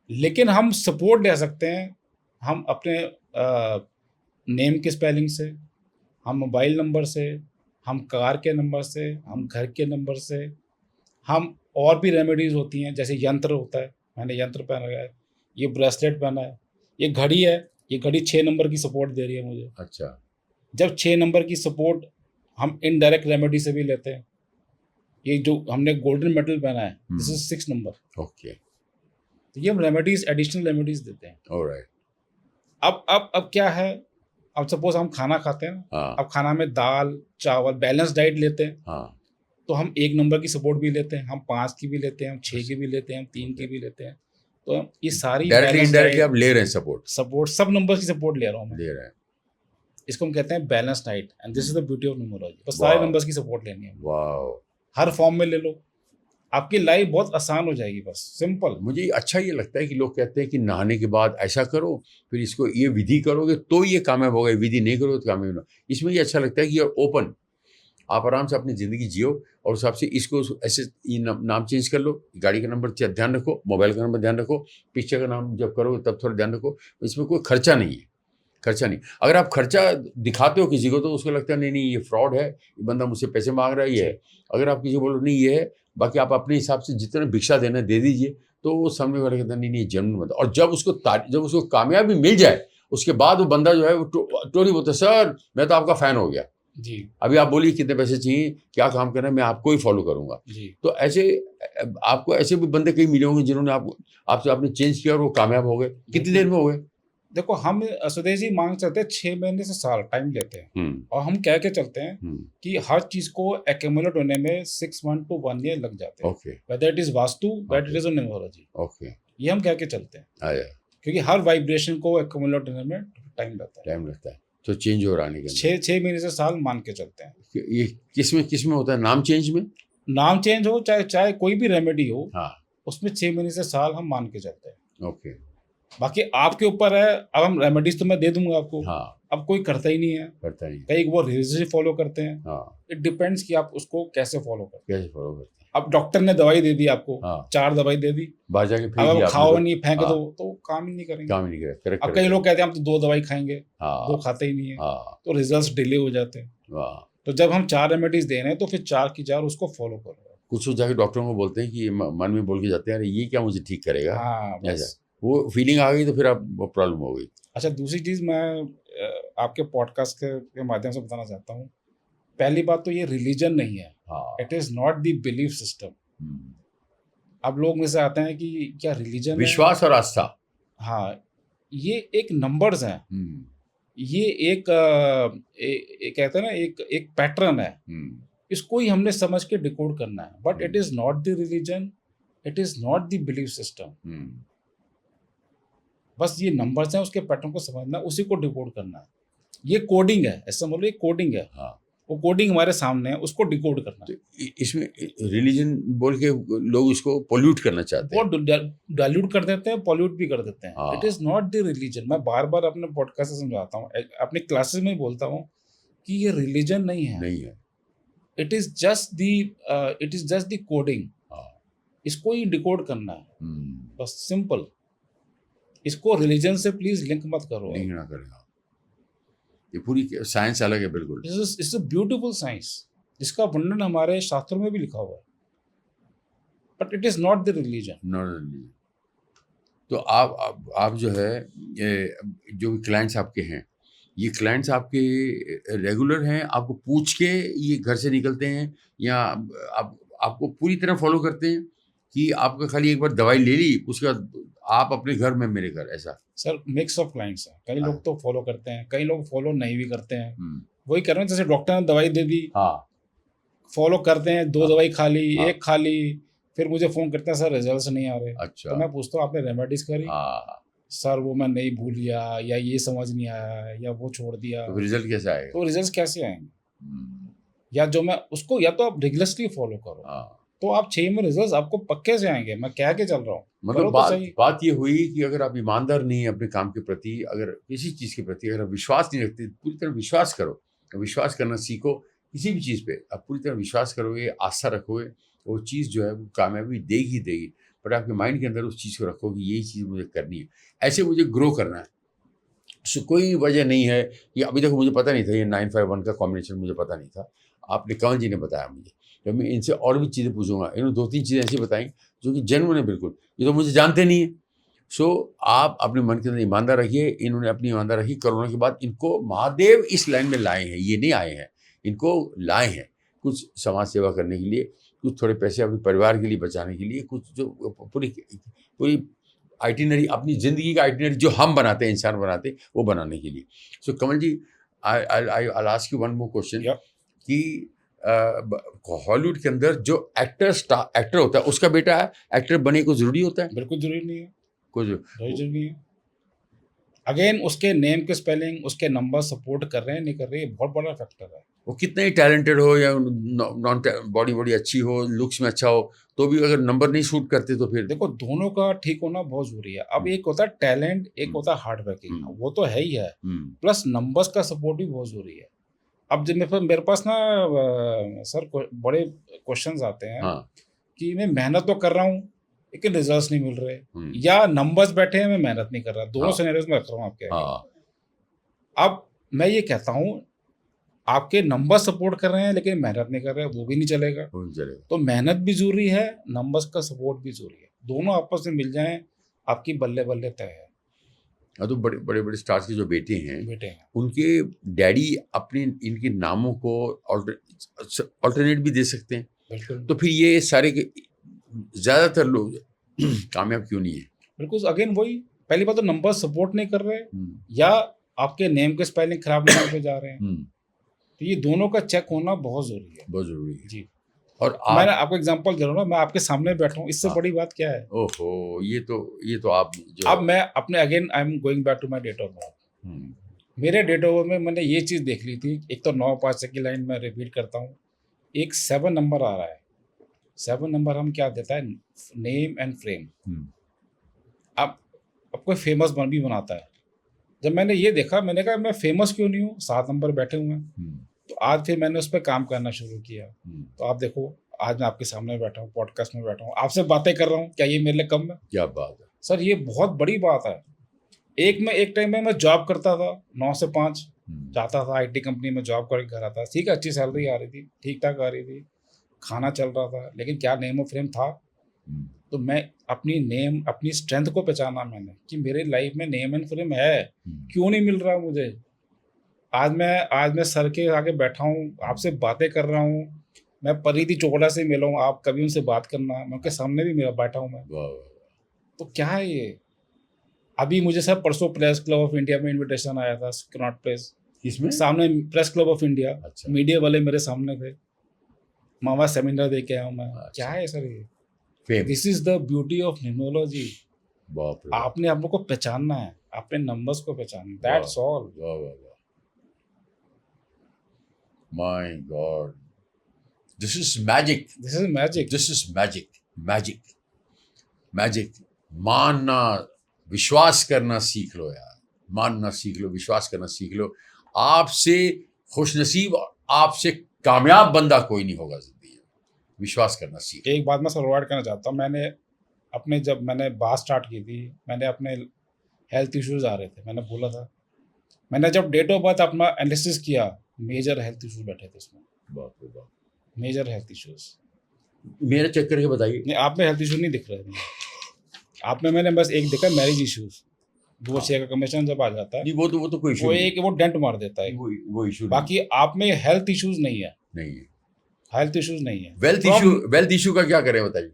Speaker 2: लेकिन हम सपोर्ट ले सकते हैं। हम अपने नेम के स्पेलिंग से, हम मोबाइल नंबर से, हम कार के नंबर से, हम घर के नंबर से, हम और भी रेमेडीज होती हैं, जैसे यंत्र होता है, मैंने यंत्र पहना है, ये ब्रेसलेट पहना है, ये घड़ी है, ये घड़ी 6 नंबर की सपोर्ट दे रही है मुझे।
Speaker 1: अच्छा,
Speaker 2: जब 6 नंबर की सपोर्ट हम इनडायरेक्ट रेमेडी से भी लेते हैं, ये जो हमने गोल्डन मेडल पहना है, दिस इज 6 नंबर।
Speaker 1: ओके,
Speaker 2: तो ये हम रेमेडीज, एडिशनल रेमेडीज देते हैं।
Speaker 1: ऑलराइट।
Speaker 2: अब क्या है, अब सपोज हम खाना खाते हैं,
Speaker 1: हाँ
Speaker 2: अब खाना में दाल चावल बैलेंस डाइट लेते हैं,
Speaker 1: हाँ,
Speaker 2: तो हम 1 नंबर की सपोर्ट भी लेते हैं, हम 5 की भी लेते हैं, हम 6 की भी लेते हैं, हम 3 की भी लेते हैं। तो ये सारी
Speaker 1: डायरेक्टली इनडायरेक्टली आप ले रहे हैं सपोर्ट,
Speaker 2: सपोर्ट, सब नंबर की सपोर्ट ले रहा हूँ मैं।
Speaker 1: ले रहे हैं।
Speaker 2: इसको हम कहते हैं balance diet, and this is the beauty of numerology. बस सारे
Speaker 1: Wow.
Speaker 2: नंबर्स की सपोर्ट लेनी है,
Speaker 1: वाह,
Speaker 2: हर फॉर्म में ले लो, आपकी लाइफ बहुत आसान हो जाएगी, बस सिंपल।
Speaker 1: मुझे अच्छा ये लगता है कि लोग कहते हैं कि नहाने के बाद ऐसा करो, फिर इसको ये विधि करोगे तो ये कामयाब होगा, ये विधि नहीं करोगे तो कामयाब ना। इसमें ये अच्छा लगता है कि यार ओपन, आप आराम से अपनी ज़िंदगी जियो और उस हिसाब से इसको ऐसे ये नाम चेंज कर लो, गाड़ी का नंबर ध्यान रखो, मोबाइल का नंबर ध्यान रखो, पिक्चर का नाम जब करोगे तब थोड़ा ध्यान रखो। इसमें कोई खर्चा नहीं है, खर्चा नहीं। अगर आप खर्चा दिखाते हो किसी को तो उसको लगता है नहीं नहीं ये फ्रॉड है, ये बंदा मुझसे पैसे मांग रहा है, ये है। अगर आप किसी को बोलो नहीं ये है, बाकी आप अपने हिसाब से जितना भिक्षा देना दे दीजिए, तो वो सामने वाले कहता है नहीं नहीं जेन्युइन बंदा। और जब उसको कामयाबी मिल जाए उसके बाद वो बंदा जो है वो टोरी बोलता है सर मैं तो आपका फ़ैन हो गया
Speaker 2: जी
Speaker 1: अभी आप बोलिए कितने पैसे चाहिए, क्या काम करना है, मैं आपको ही फॉलो करूंगा।
Speaker 2: जी।
Speaker 1: तो ऐसे आपको ऐसे भी बंदे कई मिले होंगे जिन्होंने आपसे आपने चेंज किया और वो कामयाब हो गए। कितनी देर में हो गए?
Speaker 2: देखो हम सुदेश जी मांग चलते हैं 6 महीने से साल टाइम लेते हैं, और हम कह के चलते हैं कि हर चीज को एक्यूमुलेट होने में 6 मंथ टू 1 ईयर लग जाते हैं।
Speaker 1: Okay
Speaker 2: whether it is vastu, weather it is numerology,
Speaker 1: okay,
Speaker 2: ये हम कह के चलते हैं,
Speaker 1: आया
Speaker 2: क्योंकि हर वाइब्रेशन को एक्यूमुलेट होने में टाइम लगता है।
Speaker 1: टाइम लगता है तो चेंज हो आने के
Speaker 2: 6 महीने से साल मान के चलते हैं।
Speaker 1: अंदर। ये किस में होता है, नाम चेंज में?
Speaker 2: नाम चेंज हो चाहे कोई भी रेमेडी हो,
Speaker 1: हाँ
Speaker 2: उसमें 6 महीने से साल हम मान के चलते हैं।
Speaker 1: ओके,
Speaker 2: बाकी आपके ऊपर है। अब हम रेमेडीज तो मैं दे दूंगा आपको,
Speaker 1: हाँ
Speaker 2: अब कोई करता ही नहीं है,
Speaker 1: करता नहीं,
Speaker 2: कई वो रिलीजियसली फॉलो करते हैं।
Speaker 1: हाँ
Speaker 2: इट डिपेंड्स कि आप उसको कैसे फॉलो करते हैं।
Speaker 1: कैसे फॉलो करते हैं।
Speaker 2: अब डॉक्टर ने दवाई दे दी आपको,
Speaker 1: हाँ
Speaker 2: 4 दवाई दे दी,
Speaker 1: बाहर जाके
Speaker 2: अब
Speaker 1: फेंक
Speaker 2: आप
Speaker 1: दिया
Speaker 2: खाओ
Speaker 1: आपने
Speaker 2: नहीं फेंक
Speaker 1: हाँ।
Speaker 2: दो तो काम ही नहीं
Speaker 1: तो
Speaker 2: करेंगे।
Speaker 1: काम ही नहीं करेगा। करेक्ट
Speaker 2: अब कई लोग कहते हैं हम तो 2 दवाई खाएंगे, 2
Speaker 1: हाँ
Speaker 2: खाते ही नहीं है,
Speaker 1: हाँ
Speaker 2: तो रिजल्ट्स डिले हो जाते हैं।
Speaker 1: वाह।
Speaker 2: तो जब हम 4 रेमेडीज दे रहे हैं तो फिर 4 की 4 उसको फॉलो करो।
Speaker 1: कुछ लोग जाके डॉक्टरों को बोलते हैं कि ये मन में बोल के जाते हैं अरे ये क्या मुझे ठीक करेगा,
Speaker 2: हाँ बस।
Speaker 1: ऐसा वो फीलिंग आ गई तो फिर आप प्रॉब्लम हो गई।
Speaker 2: अच्छा, दूसरी चीज़ मैं आपके पॉडकास्ट के माध्यम से बताना चाहता हूँ। पहली बात तो ये रिलीजन नहीं है,
Speaker 1: हाँ
Speaker 2: it is not the belief system. अब लोग में से आते हैं कि क्या रिलीजन
Speaker 1: विश्वास और आस्था।
Speaker 2: हाँ, ये एक नंबर्स हैं, ये एक कहते हैं ना एक पैटर्न है, इसको ही हमने समझ के डिकोड करना है। But it is not the religion, it is not the belief system. बस ये नंबर्स हैं, उसके पैटर्न को समझना, उसी को डिकोड करना है। ये कोडिंग है, ऐसा बोलो ये कोडिंग है।
Speaker 1: हाँ
Speaker 2: वो कोडिंग हमारे सामने है, उसको डिकोड करना है।
Speaker 1: तो इसमें रिलीजन बोल के लोग इसको पोल्यूट करना चाहते हैं,
Speaker 2: वो डाइल्यूट कर देते हैं, पॉल्यूट भी कर देते हैं।
Speaker 1: हाँ।
Speaker 2: It is not the religion. मैं बार बार अपने पॉडकास्ट से समझाता हूँ, अपनी क्लासेस में बोलता हूँ कि ये रिलीजन नहीं है,
Speaker 1: नहीं है।
Speaker 2: It is just the coding. इसको ही डिकोड करना है, बस सिंपल। इसको रिलीजन से प्लीज लिंक मत करो।
Speaker 1: लिंक ना करेगा, ये पूरी साइंस अलग है बिल्कुल।
Speaker 2: इट्स अ ब्यूटीफुल साइंस, जिसका वर्णन हमारे शास्त्रों में भी लिखा हुआ है, but it is not the religion.
Speaker 1: तो आप जो है जो क्लाइंट्स आपके हैं, ये क्लाइंट्स आपके रेगुलर हैं, आपको पूछ के ये घर से निकलते हैं या आपको पूरी तरह फॉलो करते हैं कि आपका खाली एक बार दवाई ले ली उसके बाद आप अपने घर में मेरे घर, ऐसा?
Speaker 2: सर मिक्स ऑफ क्लाइंट्स हैं, कई लोग तो फॉलो करते हैं, कई लोग फॉलो नहीं भी करते हैं। वही कर रहे हैं, जैसे डॉक्टर ने दवाई दे दी,
Speaker 1: हाँ
Speaker 2: फॉलो करते हैं, 2 दवाई खा ली,
Speaker 1: हाँ।
Speaker 2: 1 खा ली, फिर मुझे फोन करते हैं सर रिजल्ट्स नहीं आ रहे।
Speaker 1: अच्छा
Speaker 2: तो मैं पूछता हूँ आपने रेमेडीज करी?
Speaker 1: हाँ,
Speaker 2: सर वो मैं नहीं भूल गया, या ये समझ नहीं आया, या वो छोड़ दिया।
Speaker 1: तो रिजल्ट कैसे आएगा?
Speaker 2: तो रिजल्ट्स कैसे आएंगे? या जो मैं उसको, या तो आप रिगुलरली फॉलो करो,
Speaker 1: हाँ,
Speaker 2: तो आप 6 में रिजल्ट्स आपको पक्के से आएंगे। मैं कह के चल रहा हूँ,
Speaker 1: मतलब बात ये हुई कि अगर आप ईमानदार नहीं है अपने काम के प्रति, अगर किसी चीज़ के प्रति अगर आप विश्वास नहीं रखते, पूरी तरह विश्वास करो, विश्वास करना सीखो। किसी भी चीज़ पे आप पूरी तरह विश्वास करोगे, आस्था रखोगे, वो चीज़ जो है वो कामयाबी देगी ही देगी। बट आपके माइंड के अंदर उस चीज़ को रखो कि यही चीज़ मुझे करनी है, ऐसे मुझे ग्रो करना है। सो कोई वजह नहीं है कि अभी तक मुझे पता नहीं था ये 951 का कॉम्बिनेशन, मुझे पता नहीं था। आपने कंवल जी ने बताया मुझे, जब मैं इनसे और भी चीज़ें पूछूंगा, इन्होंने 2-3 चीज़ें ऐसी बताई जो कि जेन्युइन है बिल्कुल, ये तो मुझे जानते नहीं है। सो आप अपने मन के अंदर ईमानदार रखिए। इन्होंने अपनी ईमानदार रखी, कोरोना के बाद इनको महादेव इस लाइन में लाए हैं, ये नहीं आए हैं, इनको लाए हैं कुछ समाज सेवा करने के लिए। कुछ थोड़े पैसे अपने परिवार के लिए बचाने के लिए, कुछ जो पूरी पूरी आइटिनरी, अपनी ज़िंदगी का आइटिनरी जो हम बनाते हैं, इंसान बनाते हैं, वो बनाने के लिए। So Kamal ji, I ask you one more question
Speaker 2: Yeah.
Speaker 1: कि हॉलीवुड के अंदर जो एक्टर होता है, उसका बेटा एक्टर बने को ज़रूरी होता है?
Speaker 2: बिल्कुल जरूरी नहीं है,
Speaker 1: कुछ
Speaker 2: कोई जरूरी है। अगेन उसके नेम के स्पेलिंग, उसके नंबर सपोर्ट कर रहे हैं नहीं कर रहे, ये बहुत बड़ा फैक्टर है।
Speaker 1: वो कितना ही टैलेंटेड हो या नॉन बॉडी अच्छी हो, लुक्स में अच्छा हो, तो भी अगर नंबर नहीं सूट करते तो फिर
Speaker 2: देखो दोनों का ठीक होना बहुत जरूरी है। अब एक होता है टैलेंट, एक होता है हार्ड वर्किंग, वो तो है ही है, प्लस नंबर्स का सपोर्ट भी बहुत जरूरी है। अब जब मेरे पास ना सर बड़े क्वेश्चंस आते हैं
Speaker 1: हाँ,
Speaker 2: कि मैं मेहनत तो कर रहा हूँ लेकिन रिजल्ट्स नहीं मिल रहे,
Speaker 1: हम्म,
Speaker 2: या नंबर्स बैठे हैं मैं मेहनत नहीं कर रहा। दोनों
Speaker 1: हाँ।
Speaker 2: सिनेरियोज में रख रहा हूँ आपके आगे।
Speaker 1: हाँ,
Speaker 2: अब मैं ये कहता हूँ आपके नंबर सपोर्ट कर रहे हैं लेकिन मेहनत नहीं कर रहे, वो भी नहीं चलेगा।
Speaker 1: वो भी चलेगा।
Speaker 2: तो मेहनत भी जरूरी है, नंबर्स का सपोर्ट भी जरूरी है, दोनों आपस में मिल जाएं आपकी बल्ले बल्ले तय है।
Speaker 1: हाँ, तो बड़े बड़े बड़े स्टार्स के जो बेटे हैं,
Speaker 2: बेटे हैं
Speaker 1: उनके डैडी अपने इनके नामों को ऑल्टरनेट भी दे सकते हैं,
Speaker 2: बिल्कुल।
Speaker 1: तो फिर ये सारे ज़्यादातर लोग कामयाब क्यों नहीं है?
Speaker 2: बिल्कुल अगेन वही, पहली बात तो नंबर सपोर्ट नहीं कर रहे, या आपके नेम के स्पेलिंग खराब नाम पे जा रहे हैं। तो ये दोनों का चेक होना बहुत जरूरी है,
Speaker 1: बहुत जरूरी है
Speaker 2: जी।
Speaker 1: और
Speaker 2: मैं आपको एग्जांपल दे रहा हूँ ना, मैं आपके सामने बैठा हूँ, इससे
Speaker 1: हाँ।
Speaker 2: बड़ी बात क्या है?
Speaker 1: ओहो, ये तो आप जो
Speaker 2: अब मैं अपने again I am going back to my date of birth. मेरे डेट ऑफ बर्थ में मैंने ये चीज़ देख ली थी, एक तो 9-5 की लाइन में रिपीट करता हूँ, एक 7 नंबर आ रहा है। 7 नंबर हम क्या देता है, नेम एंड फ्रेम। अब कोई फेमस भी बनाता है। जब मैंने ये देखा, मैंने कहा मैं फेमस क्यों नहीं हूँ, 7 नंबर बैठे हुए हैं। तो आज फिर मैंने उस पर काम करना शुरू किया। तो आप देखो आज मैं आपके सामने बैठा हूँ, पॉडकास्ट में बैठा हूँ, आपसे बातें कर रहा हूँ, क्या ये मेरे लिए कम है?
Speaker 1: क्या बात है
Speaker 2: सर, ये बहुत बड़ी बात है। एक टाइम में मैं जॉब करता था 9 से 5, जाता था आईटी कंपनी में जॉब करके घर आता, ठीक है, अच्छी सैलरी आ रही थी, ठीक ठाक आ रही थी, खाना चल रहा था, लेकिन क्या नेम और फ्रेम था? तो मैं अपनी स्ट्रेंथ को पहचाना मैंने कि मेरे लाइफ में नेम एंड फ्रेम है, क्यों नहीं मिल रहा मुझे। आज मैं सर के आगे बैठा हूँ, आपसे बातें कर रहा हूँ, मैं परिधि चोपड़ा से मिला हूँ, आप कभी उनसे बात करना, मैं उनके सामने भी मेरा बैठा हूँ मैं। तो क्या है ये? अभी मुझे सर परसों प्रेस क्लब ऑफ इंडिया में इनविटेशन आया था, कनॉट प्लेस,
Speaker 1: किसमें?
Speaker 2: सामने प्रेस क्लब ऑफ इंडिया।
Speaker 1: अच्छा।
Speaker 2: मीडिया वाले मेरे सामने थे, मामा सेमिनार दे के आया हूँ मैं।
Speaker 1: अच्छा।
Speaker 2: क्या है सर ये?
Speaker 1: Fame.
Speaker 2: This is the beauty of numerology.
Speaker 1: बाप रे,
Speaker 2: आपने आप लोग को पहचानना है, अपने नंबर्स को पहचानना, that's all.
Speaker 1: My God, this is magic,
Speaker 2: this is magic.
Speaker 1: This is magic, magic, magic. मानना, विश्वास करना सीख लो यार, मानना सीख लो, विश्वास करना सीख लो। आपसे खुशनसीब, आपसे कामयाब बंदा कोई नहीं होगा जिंदगी में। विश्वास करना सीख।
Speaker 2: एक बात मैं सर ऐड करना चाहता हूँ, जब मैंने बात स्टार्ट की थी, मैंने अपने हेल्थ इश्यूज आ रहे थे, मैंने बोला था, मैंने जब डेट ऑफ बर्थ अपना एनालिसिस किया, मेजर हेल्थ इश्यूज बैठे थे उसमें।
Speaker 1: बाप रे बाप,
Speaker 2: मेजर हेल्थ इश्यूज।
Speaker 1: मेरा चेक करके बताइए।
Speaker 2: नहीं, आप में हेल्थ इश्यूज नहीं दिख रहे थे, आप में मैंने बस एक देखा, मैरिज इश्यूज। वो 6 का कमीशन जब आ जाता है,
Speaker 1: नहीं, वो तो कोई इशू
Speaker 2: वो
Speaker 1: नहीं,
Speaker 2: एक वो डेंट मार देता है।
Speaker 1: वो इशू
Speaker 2: बाकी आप में हेल्थ इश्यूज नहीं है,
Speaker 1: नहीं है।
Speaker 2: हेल्थ इश्यूज नहीं है।
Speaker 1: वेल्थ इशू का क्या करें बताइए?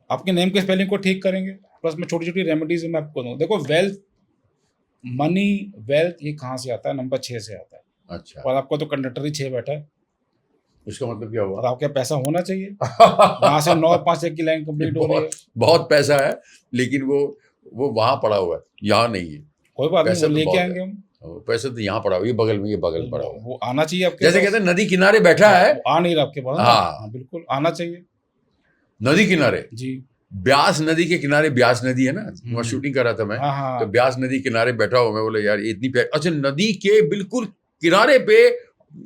Speaker 2: आपके नेम के स्पेलिंग को ठीक करेंगे, प्लस में छोटी छोटी रेमेडीज मैं आपको दूँ। देखो वेल्थ, मनी, वेल्थ ये कहाँ से आता है? नंबर 6 से आता है।
Speaker 1: अच्छा,
Speaker 2: और आपको तो कंडक्टर ही 6 बैठा है,
Speaker 1: उसका मतलब क्या
Speaker 2: और
Speaker 1: हुआ?
Speaker 2: आपके पैसा होना चाहिए। वहां से 9-5 की लाइन कंप्लीट हो रही है।
Speaker 1: बहुत पैसा है, लेकिन वो वहां पड़ा हुआ है, यहाँ नहीं है।
Speaker 2: कोई बात नहीं,
Speaker 1: पैसा
Speaker 2: वो
Speaker 1: तो
Speaker 2: लेके
Speaker 1: बहुत
Speaker 2: आएंगे
Speaker 1: है।
Speaker 2: हम।
Speaker 1: पैसा तो यहाँ पड़ा हुआ है, ये बगल में, ये बगल पड़ा हुआ है।
Speaker 2: वो आना चाहिए आपके
Speaker 1: जैसे
Speaker 2: पास।
Speaker 1: कहते हैं नदी किनारे बैठा है,
Speaker 2: वो आ नहीं रहा आपके पास ना।
Speaker 1: हाँ।
Speaker 2: हाँ, बिल्कुल आना चाहिए
Speaker 1: नदी किनारे,
Speaker 2: जी।
Speaker 1: ब्यास नदी के किनारे, ब्यास नदी है ना, वहाँ शूटिंग कर रहा था मैं।
Speaker 2: हाँ हाँ
Speaker 1: तो ब्यास नदी किनारे बैठा हुआ, मैं बोला यार ये इतनी प्यारी। अच्छा, नदी के बिल्कुल किनारे पे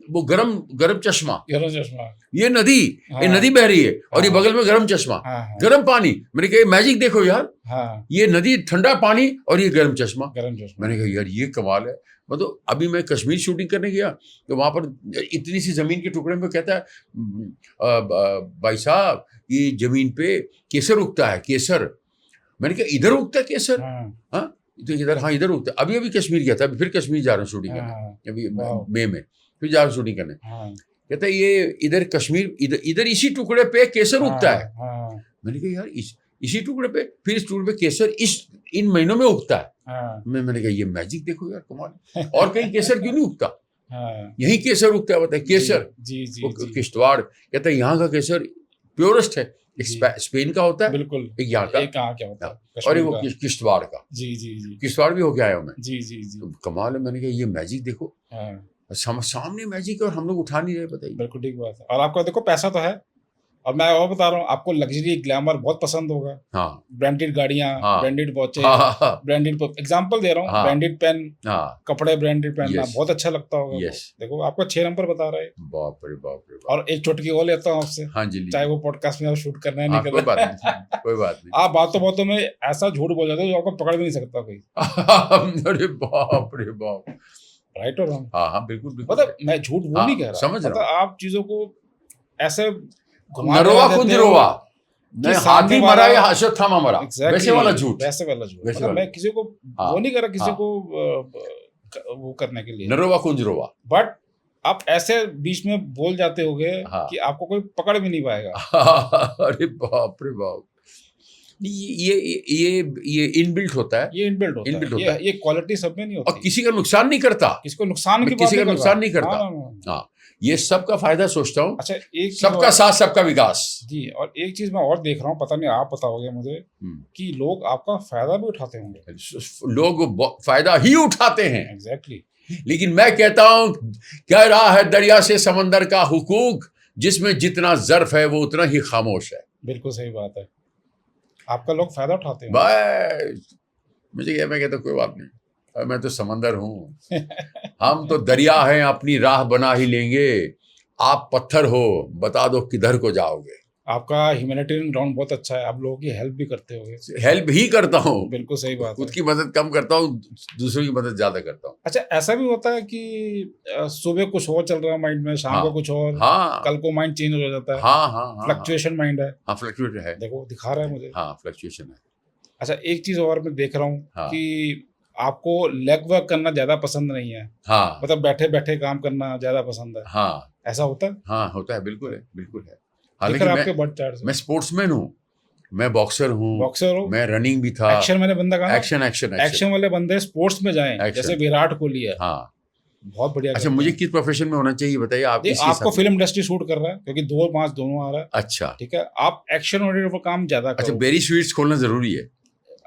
Speaker 1: वो गरम चश्मा,
Speaker 2: गरम चश्मा।
Speaker 1: ये नदी, ये
Speaker 2: हाँ।
Speaker 1: नदी बह रही है और ये
Speaker 2: हाँ।
Speaker 1: बगल में गरम चश्मा,
Speaker 2: हाँ
Speaker 1: गरम पानी। मैंने कहा मैजिक देखो यार,
Speaker 2: हाँ,
Speaker 1: ये नदी, ठंडा पानी और ये गरम चश्मा।
Speaker 2: गरम चश्मा।
Speaker 1: मैंने कहा यार ये कमाल है। मतलब अभी मैं कश्मीर शूटिंग करने गया तो वहां पर इतनी सी जमीन के टुकड़े में कहता है भाई साहब ये जमीन पे केसर उगता है, केसर। मैंने कहा इधर उगता है केसर? हाँ, तो इधर, हाँ इधर उगता है। अभी कश्मीर गया था, अभी फिर कश्मीर जा रहा हूँ शूटिंग करने, अभी मई में फिर जा रहा हूँ शूटिंग करने। कहता है ये इधर कश्मीर, इधर इधर इसी टुकड़े पे केसर उगता है।
Speaker 2: हाँ,
Speaker 1: मैंने कहा यार इसी टुकड़े पे, फिर इस टुकड़े पे केसर इन महीनों में उगता है।
Speaker 2: हाँ,
Speaker 1: मैंने कहा ये मैजिक देखो यार, कमाल। और कहीं केसर क्यों नहीं उगता,
Speaker 2: हाँ,
Speaker 1: यहीं केसर उगता है। बताए केसर,
Speaker 2: जी जी
Speaker 1: वो
Speaker 2: जी,
Speaker 1: किश्तवाड़, कहता है यहाँ का केसर प्योरेस्ट है। एक
Speaker 2: जी।
Speaker 1: स्पेन का होता है,
Speaker 2: बिल्कुल,
Speaker 1: एक यहाँ का,
Speaker 2: एक कहाँ क्या होता है
Speaker 1: और
Speaker 2: कश्मीर
Speaker 1: वो
Speaker 2: का,
Speaker 1: किश्तवाड़ का।
Speaker 2: जी जी जी
Speaker 1: किश्तवाड़ भी होके आया हूँ मैं,
Speaker 2: जी जी जी,
Speaker 1: तो कमाल है। मैंने कहा ये मैजिक देखो,
Speaker 2: हाँ,
Speaker 1: सामने मैजिक है और हम लोग उठा नहीं रहे। बताइए।
Speaker 2: बिल्कुल ठीक बात है। और आपका देखो पैसा तो है, और मैं और बता रहा हूँ आपको लग्जरी ग्लैमर बहुत पसंद होगा,
Speaker 1: हाँ
Speaker 2: ब्रांडेड गाड़ियाँ,
Speaker 1: हाँ
Speaker 2: ब्रांडेड वॉचेज,
Speaker 1: हाँ हाँ
Speaker 2: ब्रांडेड एग्जांपल दे रहा हूँ,
Speaker 1: हाँ
Speaker 2: ब्रांडेड पेन,
Speaker 1: हाँ,
Speaker 2: कपड़े ब्रांडेड पहनना
Speaker 1: यस
Speaker 2: बहुत अच्छा लगता होगा आपको।
Speaker 1: यस।
Speaker 2: देखो आपको 6 नंबर बता रहा है।
Speaker 1: बाप रे बाप रे बाप।
Speaker 2: और एक चुटकी और लेता हूँ आपसे,
Speaker 1: हाँ जी,
Speaker 2: चाहे
Speaker 1: लीजिए।
Speaker 2: वो पॉडकास्ट में आप शूट करना है
Speaker 1: हाँ,
Speaker 2: नहीं
Speaker 1: कोई बात
Speaker 2: करना
Speaker 1: नहीं, कोई बात नहीं।
Speaker 2: आप बातों बातों में ऐसा झूठ बोल जाते हो जो आपको पकड़ भी नहीं सकता कोई,
Speaker 1: अरे बाप रे बाप।
Speaker 2: राइट और रॉन्ग।
Speaker 1: हाँ हाँ, बिल्कुल बिल्कुल।
Speaker 2: मतलब मैं झूठ वो
Speaker 1: हाँ,
Speaker 2: नहीं कह रहा,
Speaker 1: समझ रहा
Speaker 2: मतलब
Speaker 1: हूँ।
Speaker 2: आप चीजों को ऐसे घुमा
Speaker 1: नरोवा
Speaker 2: फिरा देते हो
Speaker 1: कुंजरोवा,
Speaker 2: कि
Speaker 1: नहीं
Speaker 2: सामने
Speaker 1: हाथी
Speaker 2: वाला
Speaker 1: मरा या अश्वत्थामा मरा,
Speaker 2: Exactly,
Speaker 1: वैसे वाला झूठ।
Speaker 2: वैसे वाला झूठ।
Speaker 1: वैसे
Speaker 2: मतलब
Speaker 1: वाला
Speaker 2: मैं किसी को
Speaker 1: हाँ,
Speaker 2: वो नहीं कर रहा किसी
Speaker 1: हाँ।
Speaker 2: को वो करने के लिए,
Speaker 1: नरोवा कुंजरोवा।
Speaker 2: बट आप ऐसे बीच में बोल जाते होगे
Speaker 1: हाँ।
Speaker 2: कि आपको कोई पकड़ भी नहीं पाएगा।
Speaker 1: अरे बाप रे बाप। ये इनबिल्ट होता है,
Speaker 2: ये इनबिल्ट होता
Speaker 1: इनबिल्ट
Speaker 2: है,
Speaker 1: होता है,
Speaker 2: ये क्वालिटी सब में नहीं
Speaker 1: और
Speaker 2: होती,
Speaker 1: किसी का नुकसान नहीं करता।
Speaker 2: किसी को नुकसान की
Speaker 1: मैं
Speaker 2: बात
Speaker 1: किसी का
Speaker 2: नहीं कर
Speaker 1: नुकसान
Speaker 2: रहा।
Speaker 1: नहीं करता।
Speaker 2: हाँ, हाँ,
Speaker 1: हाँ, ये सबका फायदा सोचता हूँ,
Speaker 2: अच्छा एक चीज
Speaker 1: सबका
Speaker 2: और,
Speaker 1: साथ सबका विकास।
Speaker 2: जी, और एक चीज मैं और देख रहा हूँ, पता नहीं आप बताओगे मुझे,
Speaker 1: हम्म।
Speaker 2: कि लोग आपका फायदा भी उठाते होंगे।
Speaker 1: लोग फायदा ही उठाते हैं,
Speaker 2: एग्जैक्टली,
Speaker 1: लेकिन मैं कहता हूं, कह रहा है दरिया से समंदर का हुकूक, जिसमें जितना ज़र्फ है वो उतना ही खामोश है।
Speaker 2: बिल्कुल सही बात है, आपका लोग फायदा उठाते हैं।
Speaker 1: बस मैं कहता हूं, कोई बात नहीं, अब मैं तो समंदर हूं, हम तो दरिया हैं, अपनी राह बना ही लेंगे। आप पत्थर हो, बता दो किधर को जाओगे।
Speaker 2: आपका ह्यूमैनिटेरियन ग्राउंड बहुत अच्छा है, आप लोगों की हेल्प भी करते होगे।
Speaker 1: हेल्प ही करता हूं,
Speaker 2: बिल्कुल सही बात
Speaker 1: खुद
Speaker 2: है।
Speaker 1: की मदद कम करता हूं, दूसरों की मदद ज्यादा करता हूं।
Speaker 2: अच्छा ऐसा भी होता है कि सुबह कुछ और चल रहा है माइंड में, शाम
Speaker 1: हाँ,
Speaker 2: को कुछ और,
Speaker 1: हाँ
Speaker 2: कल को माइंड चेंज हो जाता है,
Speaker 1: हाँ हाँ हाँ,
Speaker 2: फ्लक्चुएशन माइंड है,
Speaker 1: हाँ फ्लक्चुएट है,
Speaker 2: देखो दिखा रहा है मुझे।
Speaker 1: हाँ फ्लक्चुएशन है।
Speaker 2: अच्छा एक चीज और मैं देख रहा हूँ
Speaker 1: हाँ।
Speaker 2: कि आपको लेग वर्क करना ज्यादा पसंद नहीं है,
Speaker 1: हाँ
Speaker 2: मतलब बैठे बैठे काम करना ज्यादा पसंद है,
Speaker 1: हाँ
Speaker 2: ऐसा होता है?
Speaker 1: हाँ, होता है, बिल्कुल है, बिल्कुल है।
Speaker 2: दिख
Speaker 1: हालांकि
Speaker 2: रहा है आपके बर्थ चार्ट से।
Speaker 1: मैं स्पोर्ट्समैन हूँ, मैं बॉक्सर हूँ,
Speaker 2: बॉक्सर हो,
Speaker 1: मैं रनिंग भी था।
Speaker 2: एक्शन वाले बंदा का ना,
Speaker 1: एक्शन एक्शन
Speaker 2: एक्शन वाले बंदे स्पोर्ट्स में जाएं,
Speaker 1: Action.
Speaker 2: जैसे विराट कोहली है,
Speaker 1: हाँ।
Speaker 2: बहुत बढ़िया
Speaker 1: अच्छा,
Speaker 2: करते
Speaker 1: मुझे
Speaker 2: हैं।
Speaker 1: किस प्रोफेशन में होना चाहिए बताइए आप?
Speaker 2: ये
Speaker 1: इसी
Speaker 2: आपको
Speaker 1: हिसाब से।
Speaker 2: फिल्म इंडस्ट्री शूट कर रहा है क्योंकि 2-5 दोनों आ रहा है,
Speaker 1: अच्छा
Speaker 2: ठीक है, आप एक्शन ओरिएंटेड काम ज्यादा
Speaker 1: अच्छा,
Speaker 2: करो।
Speaker 1: बेरी स्वीट्स खोलना जरूरी है।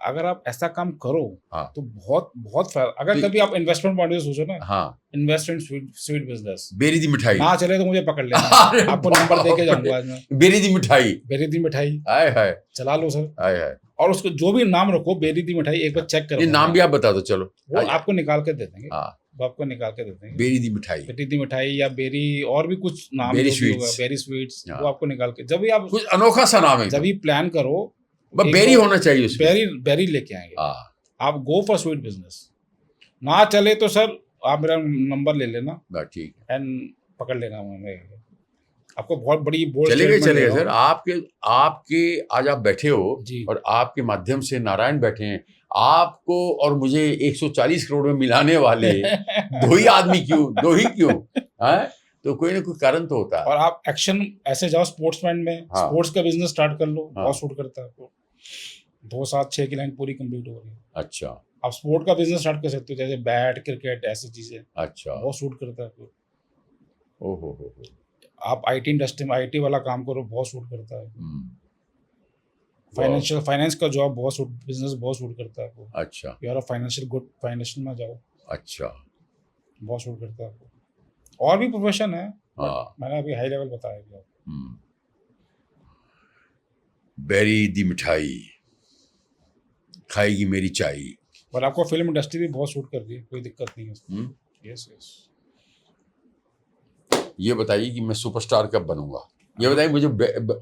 Speaker 2: अगर आप ऐसा काम करो
Speaker 1: हाँ।
Speaker 2: तो बहुत बहुत फायदा। अगर
Speaker 1: तो-
Speaker 2: कभी आप इन्वेस्टमेंट पॉइंट से सोचो ना,
Speaker 1: हाँ,
Speaker 2: इन्वेस्ट इन स्वीट बिजनेस,
Speaker 1: बेरी दी मिठाई।
Speaker 2: ना चले तो मुझे पकड़ लेना,
Speaker 1: अरे
Speaker 2: आपको नंबर दे के
Speaker 1: बाप रे।
Speaker 2: जाऊंगा आज मैं।
Speaker 1: बेरी दी मिठाई,
Speaker 2: बेरी दी मिठाई
Speaker 1: आय हाय,
Speaker 2: चला लो सर,
Speaker 1: आय हाय।
Speaker 2: और उसको जो भी नाम रखो बेरी दी मिठाई, एक बार चेक करो,
Speaker 1: ये नाम भी आप बता दो, चलो।
Speaker 2: वो आपको निकाल के दे देंगे,
Speaker 1: हाँ,
Speaker 2: वो आपको निकाल के दे देंगे।
Speaker 1: बेरी दी मिठाई,
Speaker 2: बेरी दी मिठाई या बेरी और भी कुछ नाम
Speaker 1: बेरी
Speaker 2: जो भी होगा,
Speaker 1: स्वीट्स।
Speaker 2: बेरी स्वीट्स,
Speaker 1: हाँ।
Speaker 2: वो आपको निकाल के, जब भी आप
Speaker 1: कुछ अनोखा सा नाम है,
Speaker 2: जब भी प्लान करो,
Speaker 1: बस
Speaker 2: एक
Speaker 1: बेरी
Speaker 2: बार
Speaker 1: होना चाहिए उसमें।
Speaker 2: बेरी बेरी लेके आएंगे,
Speaker 1: हाँ,
Speaker 2: आप गो फॉर स्वीट बिजनेस। ना चले तो सर आप मेरा नंबर ले लेना
Speaker 1: बस ठीक है।
Speaker 2: एंड पकड़ लेना, मैं आपको बहुत बड़ी बोल्ड
Speaker 1: चलेगा
Speaker 2: स्टेटमेंट दे
Speaker 1: चलेगा
Speaker 2: रहा
Speaker 1: सर,
Speaker 2: हूँ।
Speaker 1: आपके आज आप बैठे हो
Speaker 2: जी।
Speaker 1: और आपके माध्यम से नारायण बैठे हैं, आपको और मुझे 140 करोड़ में मिलाने वाले दो ही आदमी क्यों, दो ही क्यों है? तो कोई ना कोई कारण तो होता है।
Speaker 2: और आप एक्शन ऐसे जाओ स्पोर्ट्समैन में,
Speaker 1: हाँ।
Speaker 2: स्पोर्ट्स का बिजनेस स्टार्ट कर लो,
Speaker 1: हाँ।
Speaker 2: बहुत सूट करता है आपको। 2 7 6 की लाइन पूरी कंप्लीट हो रही है।
Speaker 1: अच्छा
Speaker 2: आप स्पोर्ट का बिजनेस स्टार्ट कर सकते हो, जैसे बैट, क्रिकेट, ऐसी चीजें,
Speaker 1: अच्छा,
Speaker 2: बहुत सूट करता है आपको।
Speaker 1: ओहो हो।
Speaker 2: आप आईटी इंडस्ट्री में आईटी वाला काम करो, बहुत सूट करता है।
Speaker 1: वाह।
Speaker 2: फाइनेंस का जॉब बहुत सूट, बिजनेस बहुत सूट करता है आपको।
Speaker 1: अच्छा
Speaker 2: यार फाइनेंशियल गुड फाइनेंशियल में जाओ,
Speaker 1: अच्छा,
Speaker 2: बहुत सूट करता है आपको। और भी प्रोफेशन है,
Speaker 1: हाँ।
Speaker 2: मैंने अभी हाई लेवल बताया कि
Speaker 1: बेरी दी मिठाई खाएगी मेरी चाय।
Speaker 2: पर आपको फिल्म इंडस्ट्री भी बहुत सूट कर रही है, कोई दिक्कत नहीं है उसमें। Yes yes.
Speaker 1: ये बताइए कि मैं सुपरस्टार कब बनूंगा? ये बताइए मुझे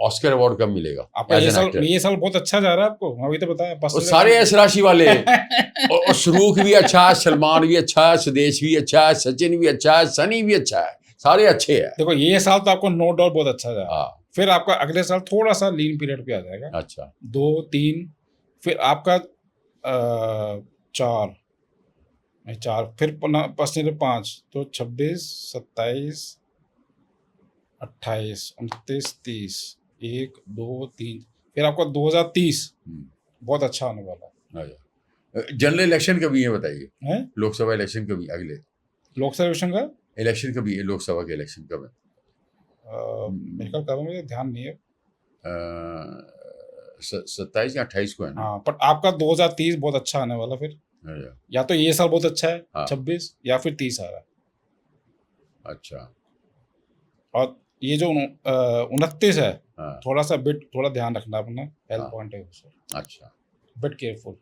Speaker 1: ऑस्कर अवार्ड कब मिलेगा?
Speaker 2: आपका
Speaker 1: As
Speaker 2: ये
Speaker 1: an
Speaker 2: साल
Speaker 1: actor?
Speaker 2: ये साल बहुत अच्छा जा रहा है आपको, मैं वही तो बताया।
Speaker 1: और सारे ऐस राशि वाले और शाहरुख भी अच्छा है, सलमान भी अच्छा है, सुदेश भी अच्छा है, सचिन भी अच्छा है, सनी भी अच्छा है, सारे अच्छे हैं।
Speaker 2: देखो ये साल तो आपको नो डाउट बहुत अच्छा जा रहा है,
Speaker 1: हाँ
Speaker 2: फिर आपका अगले साल थोड़ा सा लीन पीरियड पे आ जाएगा,
Speaker 1: अच्छा
Speaker 2: 2 3, फिर आपका 4 नहीं 4, फिर 5 तो 26 27 28, 29, 30, 1, 2, 3, फिर आपका 2030 बहुत अच्छा होने वाला
Speaker 1: जनरल इलेक्शन कभी है बताइए,
Speaker 2: है।
Speaker 1: लोकसभा इलेक्शन कभी, अगले
Speaker 2: लोकसभा इलेक्शन का
Speaker 1: इलेक्शन कभी है, लोकसभा के इलेक्शन कब है?
Speaker 2: मेरे ख्याल कब है, मुझे ध्यान नहीं है।
Speaker 1: 27 या 28 को है ना?
Speaker 2: हाँ, पर आपका 2030 बहुत अच्छा आने वाला फिर,
Speaker 1: अच्छा,
Speaker 2: या तो ये साल बहुत अच्छा है
Speaker 1: हाँ।
Speaker 2: 26, या फिर 30 आ रहा है।
Speaker 1: अच्छा,
Speaker 2: और ये जो 29 है,
Speaker 1: हाँ,
Speaker 2: थोड़ा ध्यान रखना अपना हेल्थ
Speaker 1: हाँ।
Speaker 2: पॉइंट ऑफ व्यू से,
Speaker 1: अच्छा,
Speaker 2: बिट केयरफुल,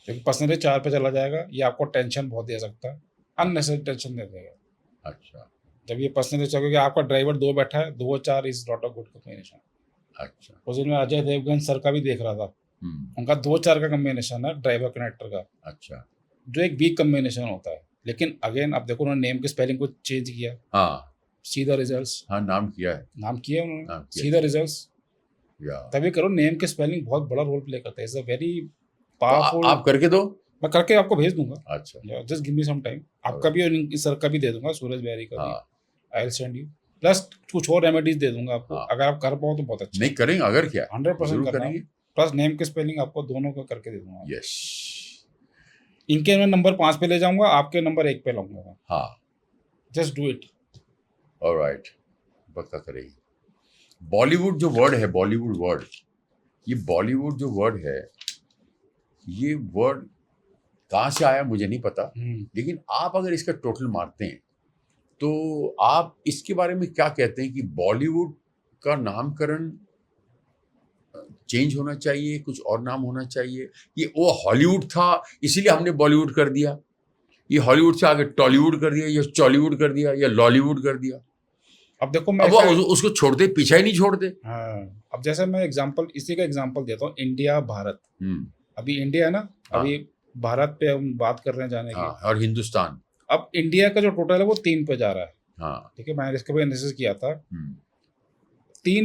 Speaker 2: क्योंकि परसेंटेज 4 पे चला जाएगा, ये आपको टेंशन बहुत दे सकता है, अननेसेसरी टेंशन दे देगा।
Speaker 1: अच्छा,
Speaker 2: जब ये परसेंटेज चल, क्योंकि आपका ड्राइवर 2 बैठा है, 2 और 4 is not a good combination.
Speaker 1: अच्छा,
Speaker 2: उस दिन मैं अजय देवगन सर का भी देख रहा था, उनका 2-4 का कॉम्बिनेशन है ड्राइवर कनेक्टर का,
Speaker 1: अच्छा,
Speaker 2: जो एक वीक कॉम्बिनेशन होता है। लेकिन अगेन आप देखो, उन्होंने नेम की स्पेलिंग को चेंज किया,
Speaker 1: हाँ,
Speaker 2: सीधा रिजल्ट्स,
Speaker 1: हाँ, नाम किया है,
Speaker 2: नाम किया उन्होंने,
Speaker 1: नाम किया।
Speaker 2: सीधा रिजल्ट्स।
Speaker 1: या
Speaker 2: तभी करो, नेम के स्पेलिंग बहुत बड़ा रोल प्ले करता है, इज अ वेरी
Speaker 1: तो
Speaker 2: पावरफुल।
Speaker 1: आप करके दो।
Speaker 2: मैं करके आपको भेज दूंगा,
Speaker 1: अच्छा,
Speaker 2: just give me some time. आपका भी और इनकी सर का भी दे दूंगा, सूरज बेरी का भी,
Speaker 1: हाँ,
Speaker 2: I will send you, plus कुछ और रेमेडीज दे दूंगा आपको,
Speaker 1: हाँ।
Speaker 2: अगर आप कर पाओ तो बहुत अच्छा।
Speaker 1: नहीं करेंगे, अगर क्या
Speaker 2: 100%
Speaker 1: जरूर
Speaker 2: करना,
Speaker 1: करेंगे।
Speaker 2: प्लस नेम के स्पेलिंग आपको दोनों का करके दे दूंगा।
Speaker 1: यस,
Speaker 2: इनके मैं नंबर 5 पे ले जाऊंगा, आपके नंबर 1 पे लाऊंगा,
Speaker 1: हाँ,
Speaker 2: जस्ट डू इट।
Speaker 1: ऑलराइट, पक्का करेंगे। बॉलीवुड जो वर्ड है, बॉलीवुड वर्ड, ये बॉलीवुड जो वर्ड है, ये वर्ड कहाँ से आया मुझे नहीं पता, लेकिन आप अगर इसका टोटल मारते हैं तो आप इसके बारे में क्या कहते हैं कि बॉलीवुड का नामकरण चेंज होना चाहिए, कुछ और नाम होना चाहिए? ये वो हॉलीवुड था इसीलिए हमने बॉलीवुड कर दिया, ये हॉलीवुड से आगे टॉलीवुड कर दिया, या चॉलीवुड कर दिया, या लॉलीवुड कर दिया?
Speaker 2: अब देखो मैं
Speaker 1: अब वो उसको छोड़ते, पीछा ही नहीं छोड़ते।
Speaker 2: हाँ, अब जैसे मैं इसी का एग्जांपल देता हूँ, इंडिया भारत। अभी इंडिया है ना,
Speaker 1: हाँ।
Speaker 2: अभी भारत पे हम बात कर रहे हैं जाने की।
Speaker 1: हाँ, और हिंदुस्तान।
Speaker 2: अब इंडिया का जो टोटल है वो 3 पे जा रहा है।
Speaker 1: हाँ,
Speaker 2: ठीक है, मैंने इसके भी एनालिसिस किया था। 3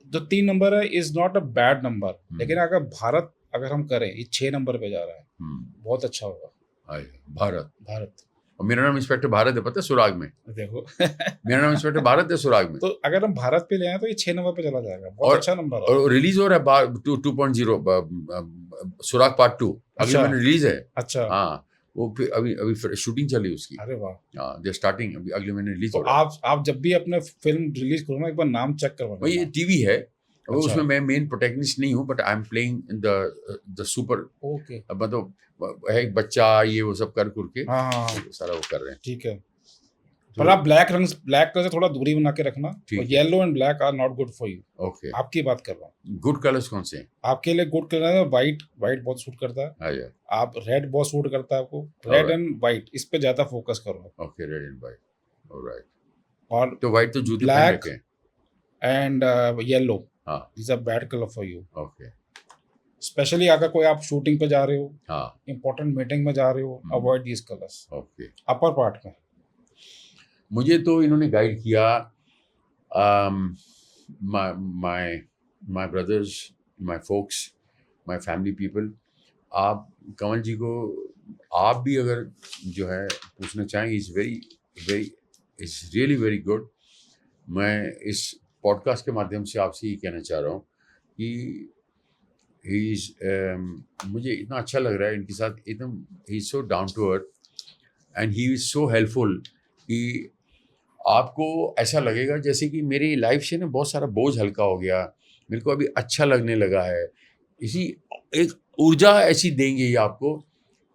Speaker 2: जो 3 नंबर है is not a bad number, लेकिन अगर हम करें, ये 6 नंबर पे जा रहा है, बहुत अच्छा होगा।
Speaker 1: भारत। और मेरा नाम इंस्पेक्टर भारत है, पता है, सुराग में।
Speaker 2: देखो
Speaker 1: मेरा नाम इंस्पेक्टर भारत है सुराग में।
Speaker 2: तो अगर हम भारत पे ले आए तो ये 6 नंबर पे चला जाएगा, बहुत अच्छा नंबर है।
Speaker 1: और रिलीज हो रहा है 2.0 सुराग पार्ट 2 अगले महीने रिलीज है।
Speaker 2: अच्छा,
Speaker 1: हाँ, वो फिर अभी शूटिंग चली उसकी।
Speaker 2: अरे वाह,
Speaker 1: हाँ, दे स्टार्टिंग अभी अगले महीने रिलीज
Speaker 2: तो
Speaker 1: हो रहा है।
Speaker 2: आप जब भी अपने फिल्म रिलीज करो ना, एक बार नाम चेक करवा
Speaker 1: भाई ये टीवी है,
Speaker 2: अच्छा।
Speaker 1: उसमें मैं मेन प्रोटैगनिस्ट नहीं हूँ, but I am playing in the super.
Speaker 2: Okay,
Speaker 1: मतलब है एक बच्चा, ये वो सब कर के
Speaker 2: हाँ,
Speaker 1: सारा वो कर रहे हैं।
Speaker 2: ठीक है। पर आप ब्लैक कलर से थोड़ा दूरी बना के रखना, और yellow and black are not good for you.
Speaker 1: Okay,
Speaker 2: आपकी बात कर रहा हूँ।
Speaker 1: गुड कलर्स कौन से हैं?
Speaker 2: आपके लिए गुड कलर है व्हाइट बहुत सूट करता है। आप रेड बहुत सूट करता है आपको, रेड एंड व्हाइट, इस पे ज्यादा फोकस करो।
Speaker 1: Okay, red and white, alright.
Speaker 2: और
Speaker 1: तो व्हाइट तो जूते पहन
Speaker 2: ब्लैक
Speaker 1: रखे हैं।
Speaker 2: एंड येलो,
Speaker 1: हाँ,
Speaker 2: this are bad colour for you.
Speaker 1: Okay,
Speaker 2: specially अगर कोई आप शूटिंग पे जा रहे हो,
Speaker 1: हाँ,
Speaker 2: इंपॉर्टेंट मीटिंग में जा रहे हो, avoid these colours.
Speaker 1: Okay.
Speaker 2: Upper part में
Speaker 1: मुझे तो इन्होंने गाइड किया, my brothers, my folks, my family people. आप कमल जी को आप भी अगर जो है पूछना चाहें, इज़ रियली वेरी गुड। मैं इस पॉडकास्ट के माध्यम से आपसे ये कहना चाह रहा हूँ कि मुझे इतना अच्छा लग रहा है इनके साथ, एकदम he is so down to earth and he is so helpful कि आपको ऐसा लगेगा जैसे कि मेरी लाइफ से ना बहुत सारा बोझ हल्का हो गया, मेरे को अभी अच्छा लगने लगा है। इसी एक ऊर्जा ऐसी देंगे ये आपको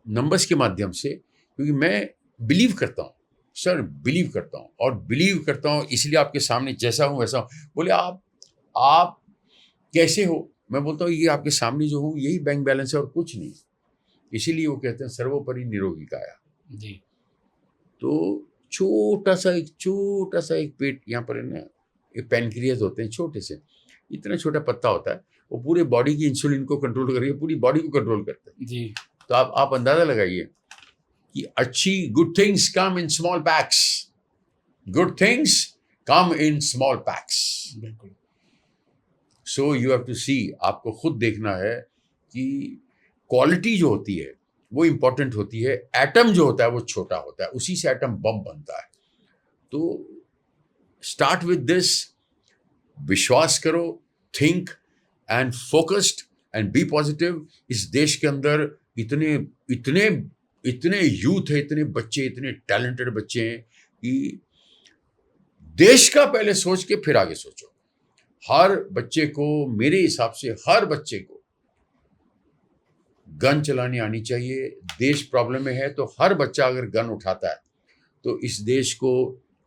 Speaker 1: नंबर्स के माध्यम से, क्योंकि मैं बिलीव करता हूँ सर, बिलीव करता हूँ, और बिलीव करता हूँ इसलिए आपके सामने जैसा हूँ वैसा हूँ। बोले आप कैसे हो? मैं बोलता हूँ ये आपके सामने जो हूँ यही बैंक बैलेंस है और कुछ नहीं। इसीलिए वो कहते हैं सर्वोपरि निरोगी काया
Speaker 2: जी।
Speaker 1: तो छोटा सा एक पेट यहाँ पर है ना, ये पैनक्रियाज होते हैं छोटे से, इतना छोटा पत्ता होता है, वो पूरे बॉडी की इंसुलिन को कंट्रोल करके पूरी बॉडी को कंट्रोल करता है
Speaker 2: जी।
Speaker 1: तो आप अंदाजा लगाइए कि अच्छी good things come in small PACS, good things come in small PACS.
Speaker 2: बिल्कुल।
Speaker 1: सो यू हैव टू सी, आपको खुद देखना है कि क्वालिटी जो होती है वो इम्पॉर्टेंट होती है, एटम जो होता है वो छोटा होता है, उसी से एटम बम बनता है। तो स्टार्ट विद दिस, विश्वास करो, think and focused and be positive. इस देश के अंदर इतने इतने इतने यूथ है, इतने बच्चे, इतने टैलेंटेड बच्चे हैं कि देश का पहले सोच के फिर आगे सोचो। हर बच्चे को, मेरे हिसाब से हर बच्चे को गन चलानी आनी चाहिए। देश प्रॉब्लम में है तो हर बच्चा अगर गन उठाता है तो इस देश को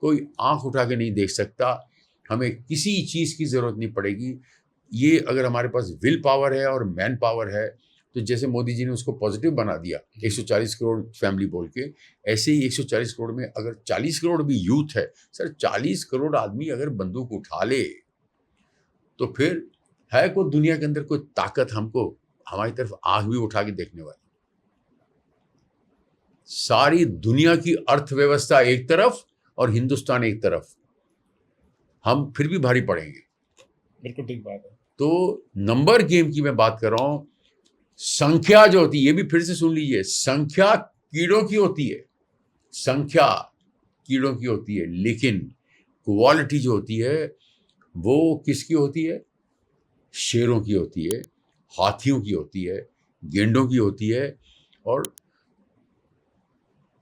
Speaker 1: कोई आंख उठा के नहीं देख सकता। हमें किसी चीज़ की ज़रूरत नहीं पड़ेगी। ये अगर हमारे पास विल पावर है और मैन पावर है, तो जैसे मोदी जी ने उसको पॉजिटिव बना दिया 140 करोड़ फैमिली बोल के, ऐसे ही 140 करोड़ में अगर 40 करोड़ भी यूथ है, सर 40 करोड़ आदमी अगर बंदूक उठा ले तो फिर है कोई दुनिया के अंदर कोई ताकत हमको हमारी तरफ आंख भी उठा के देखने वाली? सारी दुनिया की अर्थव्यवस्था एक तरफ और हिंदुस्तान एक तरफ, हम फिर भी भारी पड़ेंगे।
Speaker 2: बिल्कुल ठीक बात है।
Speaker 1: तो नंबर गेम की मैं बात कर रहा हूं। संख्या जो होती है, ये भी फिर से सुन लीजिए, संख्या कीड़ों की होती है, संख्या कीड़ों की होती है, लेकिन क्वालिटी जो होती है वो किसकी होती है? शेरों की होती है, हाथियों की होती है, गेंडों की होती है और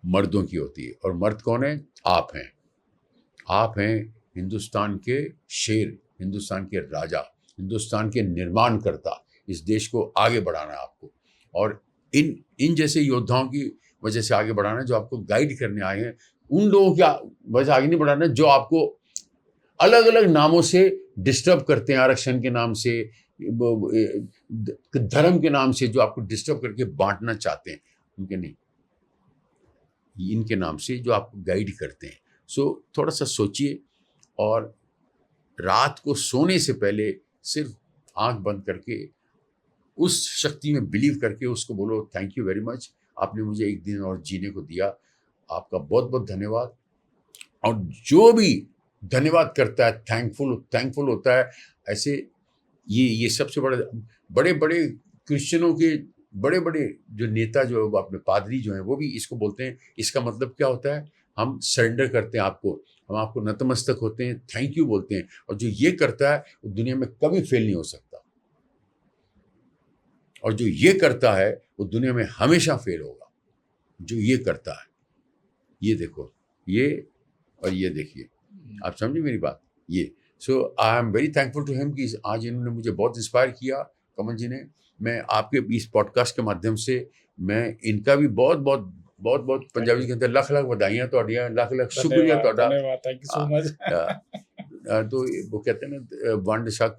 Speaker 1: मर्दों की होती है। और मर्द कौन है? आप हैं। आप हैं हिंदुस्तान के शेर, हिंदुस्तान के राजा, हिंदुस्तान के निर्माणकर्ता। इस देश को आगे बढ़ाना है आपको, और इन जैसे योद्धाओं की वजह से आगे बढ़ाना है, जो आपको गाइड करने आए हैं। उन लोगों की वजह आगे नहीं बढ़ाना है जो आपको अलग अलग नामों से डिस्टर्ब करते हैं, आरक्षण के नाम से, धर्म के नाम से, जो आपको डिस्टर्ब करके बांटना चाहते हैं, उनके नहीं, इनके नाम से जो आपको गाइड करते हैं। सो थोड़ा सा सोचिए, और रात को सोने से पहले सिर्फ आंख बंद करके उस शक्ति में बिलीव करके उसको बोलो, थैंक यू वेरी मच, आपने मुझे एक दिन और जीने को दिया, आपका बहुत बहुत धन्यवाद। और जो भी धन्यवाद करता है, थैंकफुल होता है। ऐसे ये सबसे बड़े बड़े क्रिश्चियनों के बड़े बड़े जो नेता, जो अपने पादरी जो हैं, वो भी इसको बोलते हैं। इसका मतलब क्या होता है? हम सरेंडर करते हैं आपको, हम आपको नतमस्तक होते हैं, थैंक यू बोलते हैं। और जो ये करता है वो दुनिया में कभी फेल नहीं हो सकता, और जो ये करता है वो दुनिया में हमेशा फेल होगा। जो ये करता है, ये देखो, ये और ये देखिए, आप समझे मेरी बात? ये so I am very thankful to him कि आज इन्होंने मुझे बहुत इंस्पायर किया, कमल जी ने। मैं आपके इस पॉडकास्ट के माध्यम से मैं इनका भी बहुत बहुत बहुत बहुत पंजाबी के अंदर लख लख बधाइयां तोड़ियां, लख लख शुक्रिया तोड़ा।
Speaker 2: धन्यवाद, थैंक यू सो मच।
Speaker 1: तो वो कहते हैं ना, वंड शक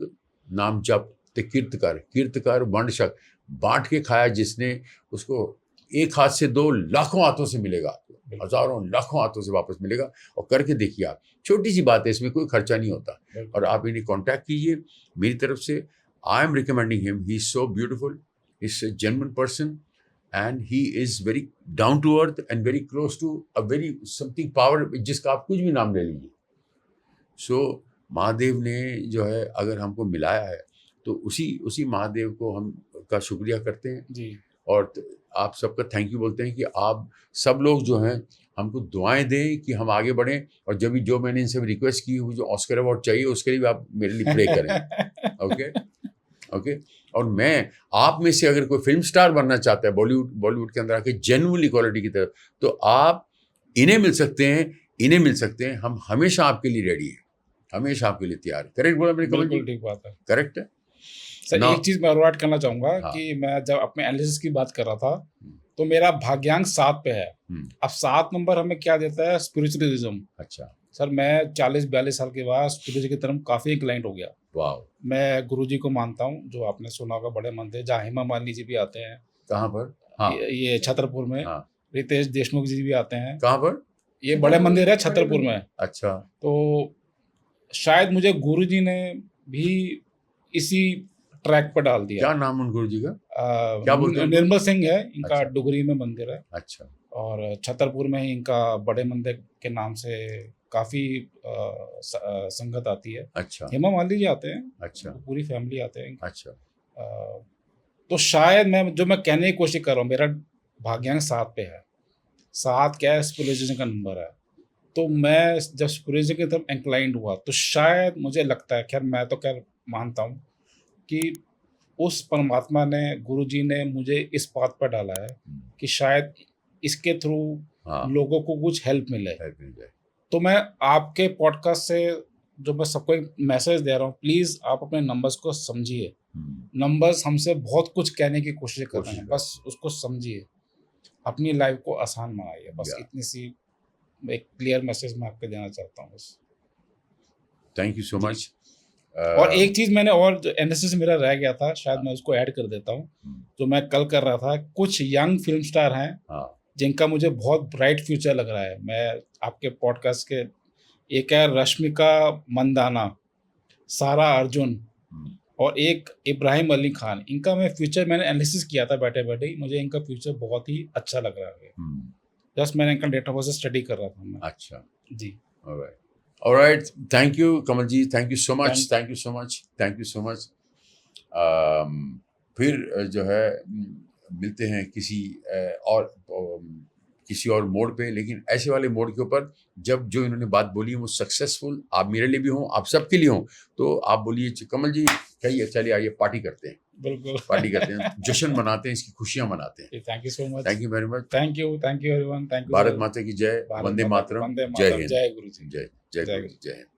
Speaker 1: नाम जप ते कीर्त कर वंड शक। बांट के खाया जिसने, उसको एक हाथ से दो, लाखों हाथों से मिलेगा, हजारों लाखों हाथों से वापस मिलेगा। और करके देखिए आप, छोटी सी बात है, इसमें कोई खर्चा नहीं होता। और आप इन्हें कांटेक्ट कीजिए मेरी तरफ से। I am recommending him, he is so beautiful, he is a genuine person, and he is very down to earth and very close to a very something power, जिसका आप कुछ भी नाम ले लीजिए। सो महादेव ने जो है अगर हमको मिलाया है, तो उसी महादेव को हम का शुक्रिया करते हैं
Speaker 2: जी।
Speaker 1: और आप सबका थैंक यू बोलते हैं कि आप सब लोग जो हैं हमको दुआएं दें कि हम आगे बढ़ें। और जब भी जो मैंने इनसे रिक्वेस्ट की, वो जो ऑस्कर अवार्ड चाहिए उसके लिए भी आप मेरे लिए प्रे करें। ओके। और मैं आप में से अगर कोई फिल्म स्टार बनना चाहता है बॉलीवुड के अंदर आके जेन्युइन इक्वालिटी की तरफ, तो आप इन्हें मिल सकते हैं। हम हमेशा आपके लिए रेडी हैं, हमेशा आपके लिए तैयार। करेक्ट बोला मैंने?
Speaker 2: बिल्कुल ठीक बात है।
Speaker 1: करेक्ट है
Speaker 2: सर
Speaker 1: Now-
Speaker 2: एक चीज मैं और ऐड करना चाहूंगा
Speaker 1: हाँ।
Speaker 2: कि मैं जब अपने एनालिसिस की बात कर रहा था, तो मेरा भाग्यांक 7 पे है। अब 7 नंबर हमें क्या देता है? स्पिरिचुअलिज्म।
Speaker 1: अच्छा,
Speaker 2: सर मैं 40-42 साल के बाद स्पिरिचुअल की तरफ काफी इंक्लाइंट हो गया।
Speaker 1: वाह।
Speaker 2: मैं गुरुजी को मानता हूँ, जो आपने सुना होगा, बड़े मंदिर जहाँ हेमा मालिनी जी भी आते हैं।
Speaker 1: कहाँ पर? हाँ,
Speaker 2: ये छतरपुर में।
Speaker 1: हाँ।
Speaker 2: रितेश देशमुख जी भी आते हैं।
Speaker 1: कहाँ पर?
Speaker 2: ये बड़े मंदिर है छतरपुर में।
Speaker 1: अच्छा,
Speaker 2: तो शायद मुझे गुरुजी ने भी इसी ट्रैक पर डाल दिया।
Speaker 1: क्या नाम उन गुरु जी का? क्या बोलते हैं?
Speaker 2: निर्मल सिंह है इनका।
Speaker 1: अच्छा।
Speaker 2: डुगरी में मंदिर है,
Speaker 1: अच्छा,
Speaker 2: और छतरपुर में ही इनका बड़े मंदिर के नाम से काफी संगत आती है।
Speaker 1: अच्छा,
Speaker 2: हेमा मालिनी जी आते हैं,
Speaker 1: अच्छा,
Speaker 2: पूरी फैमिली आते हैं।
Speaker 1: अच्छा।
Speaker 2: तो शायद मैं कहने की कोशिश कर रहा हूँ, मेरा भाग्यांक 7 पे है। 7 क्या है? स्पिरिचुअलिज्म का नंबर है। तो मैं जब स्पिरिचुअल की तरफ इंक्लाइंड हुआ तो शायद मुझे लगता है, खैर मैं तो खैर मानता हूँ कि उस परमात्मा ने, गुरु जी ने मुझे इस बात पर डाला है कि शायद इसके थ्रू
Speaker 1: हाँ
Speaker 2: लोगों को कुछ हेल्प मिले।
Speaker 1: help मिल जाए।
Speaker 2: तो मैं आपके पॉडकास्ट से जो मैं सबको एक मैसेज दे रहा हूँ, प्लीज़ आप अपने नंबर्स को समझिए। नंबर्स हमसे बहुत कुछ कहने की कोशिश कर रहे हैं, बस उसको समझिए, अपनी लाइफ को आसान बनाइए। बस
Speaker 1: Yeah.
Speaker 2: इतनी सी एक क्लियर मैसेज मैं आपको देना चाहता हूँ बस।
Speaker 1: थैंक यू सो
Speaker 2: जी।
Speaker 1: मच।
Speaker 2: और एक चीज़ मैंने और जो एनालिसिस मेरा रह गया था, शायद मैं उसको ऐड कर देता हूँ, जो मैं कल कर रहा था। कुछ यंग फिल्म स्टार हैं
Speaker 1: हाँ
Speaker 2: जिनका मुझे बहुत ब्राइट फ्यूचर लग रहा है। मैं आपके पॉडकास्ट के, एक है रश्मिका मंदाना, सारा अर्जुन और एक इब्राहिम अली खान। इनका मैं फ्यूचर मैंने एनालिसिस किया था बैठे बैठे ही, मुझे इनका फ्यूचर बहुत ही अच्छा लग रहा है। जस्ट मैंने इनका डेटा बस स्टडी कर रहा था मैं।
Speaker 1: अच्छा
Speaker 2: जी,
Speaker 1: All right. Thank you, Kamal ji. Thank you so much.
Speaker 2: Thank-
Speaker 1: Thank you so much. Thank you so much. फिर जो है मिलते हैं किसी और किसी और मोड पे, लेकिन ऐसे वाले मोड के ऊपर जब जो इन्होंने बात बोली है वो सक्सेसफुल आप मेरे लिए भी हों, आप सबके लिए हों। तो आप बोलिए कमल जी, कहिए चलिए आइए पार्टी करते हैं,
Speaker 2: बिल्कुल
Speaker 1: पार्टी करते हैं, जशन मनाते हैं, इसकी खुशियां मनाते हैं।
Speaker 2: Thank you so much.
Speaker 1: Thank you very much.
Speaker 2: Thank you everyone. Thank you
Speaker 1: Bharat माता की जय, वंदे मातरम,
Speaker 2: वंदे
Speaker 1: जय
Speaker 2: मातरम,
Speaker 1: हिंद,
Speaker 2: जय गुरु जी।
Speaker 1: जय जय
Speaker 2: जय
Speaker 1: गुरु, जय हिंद।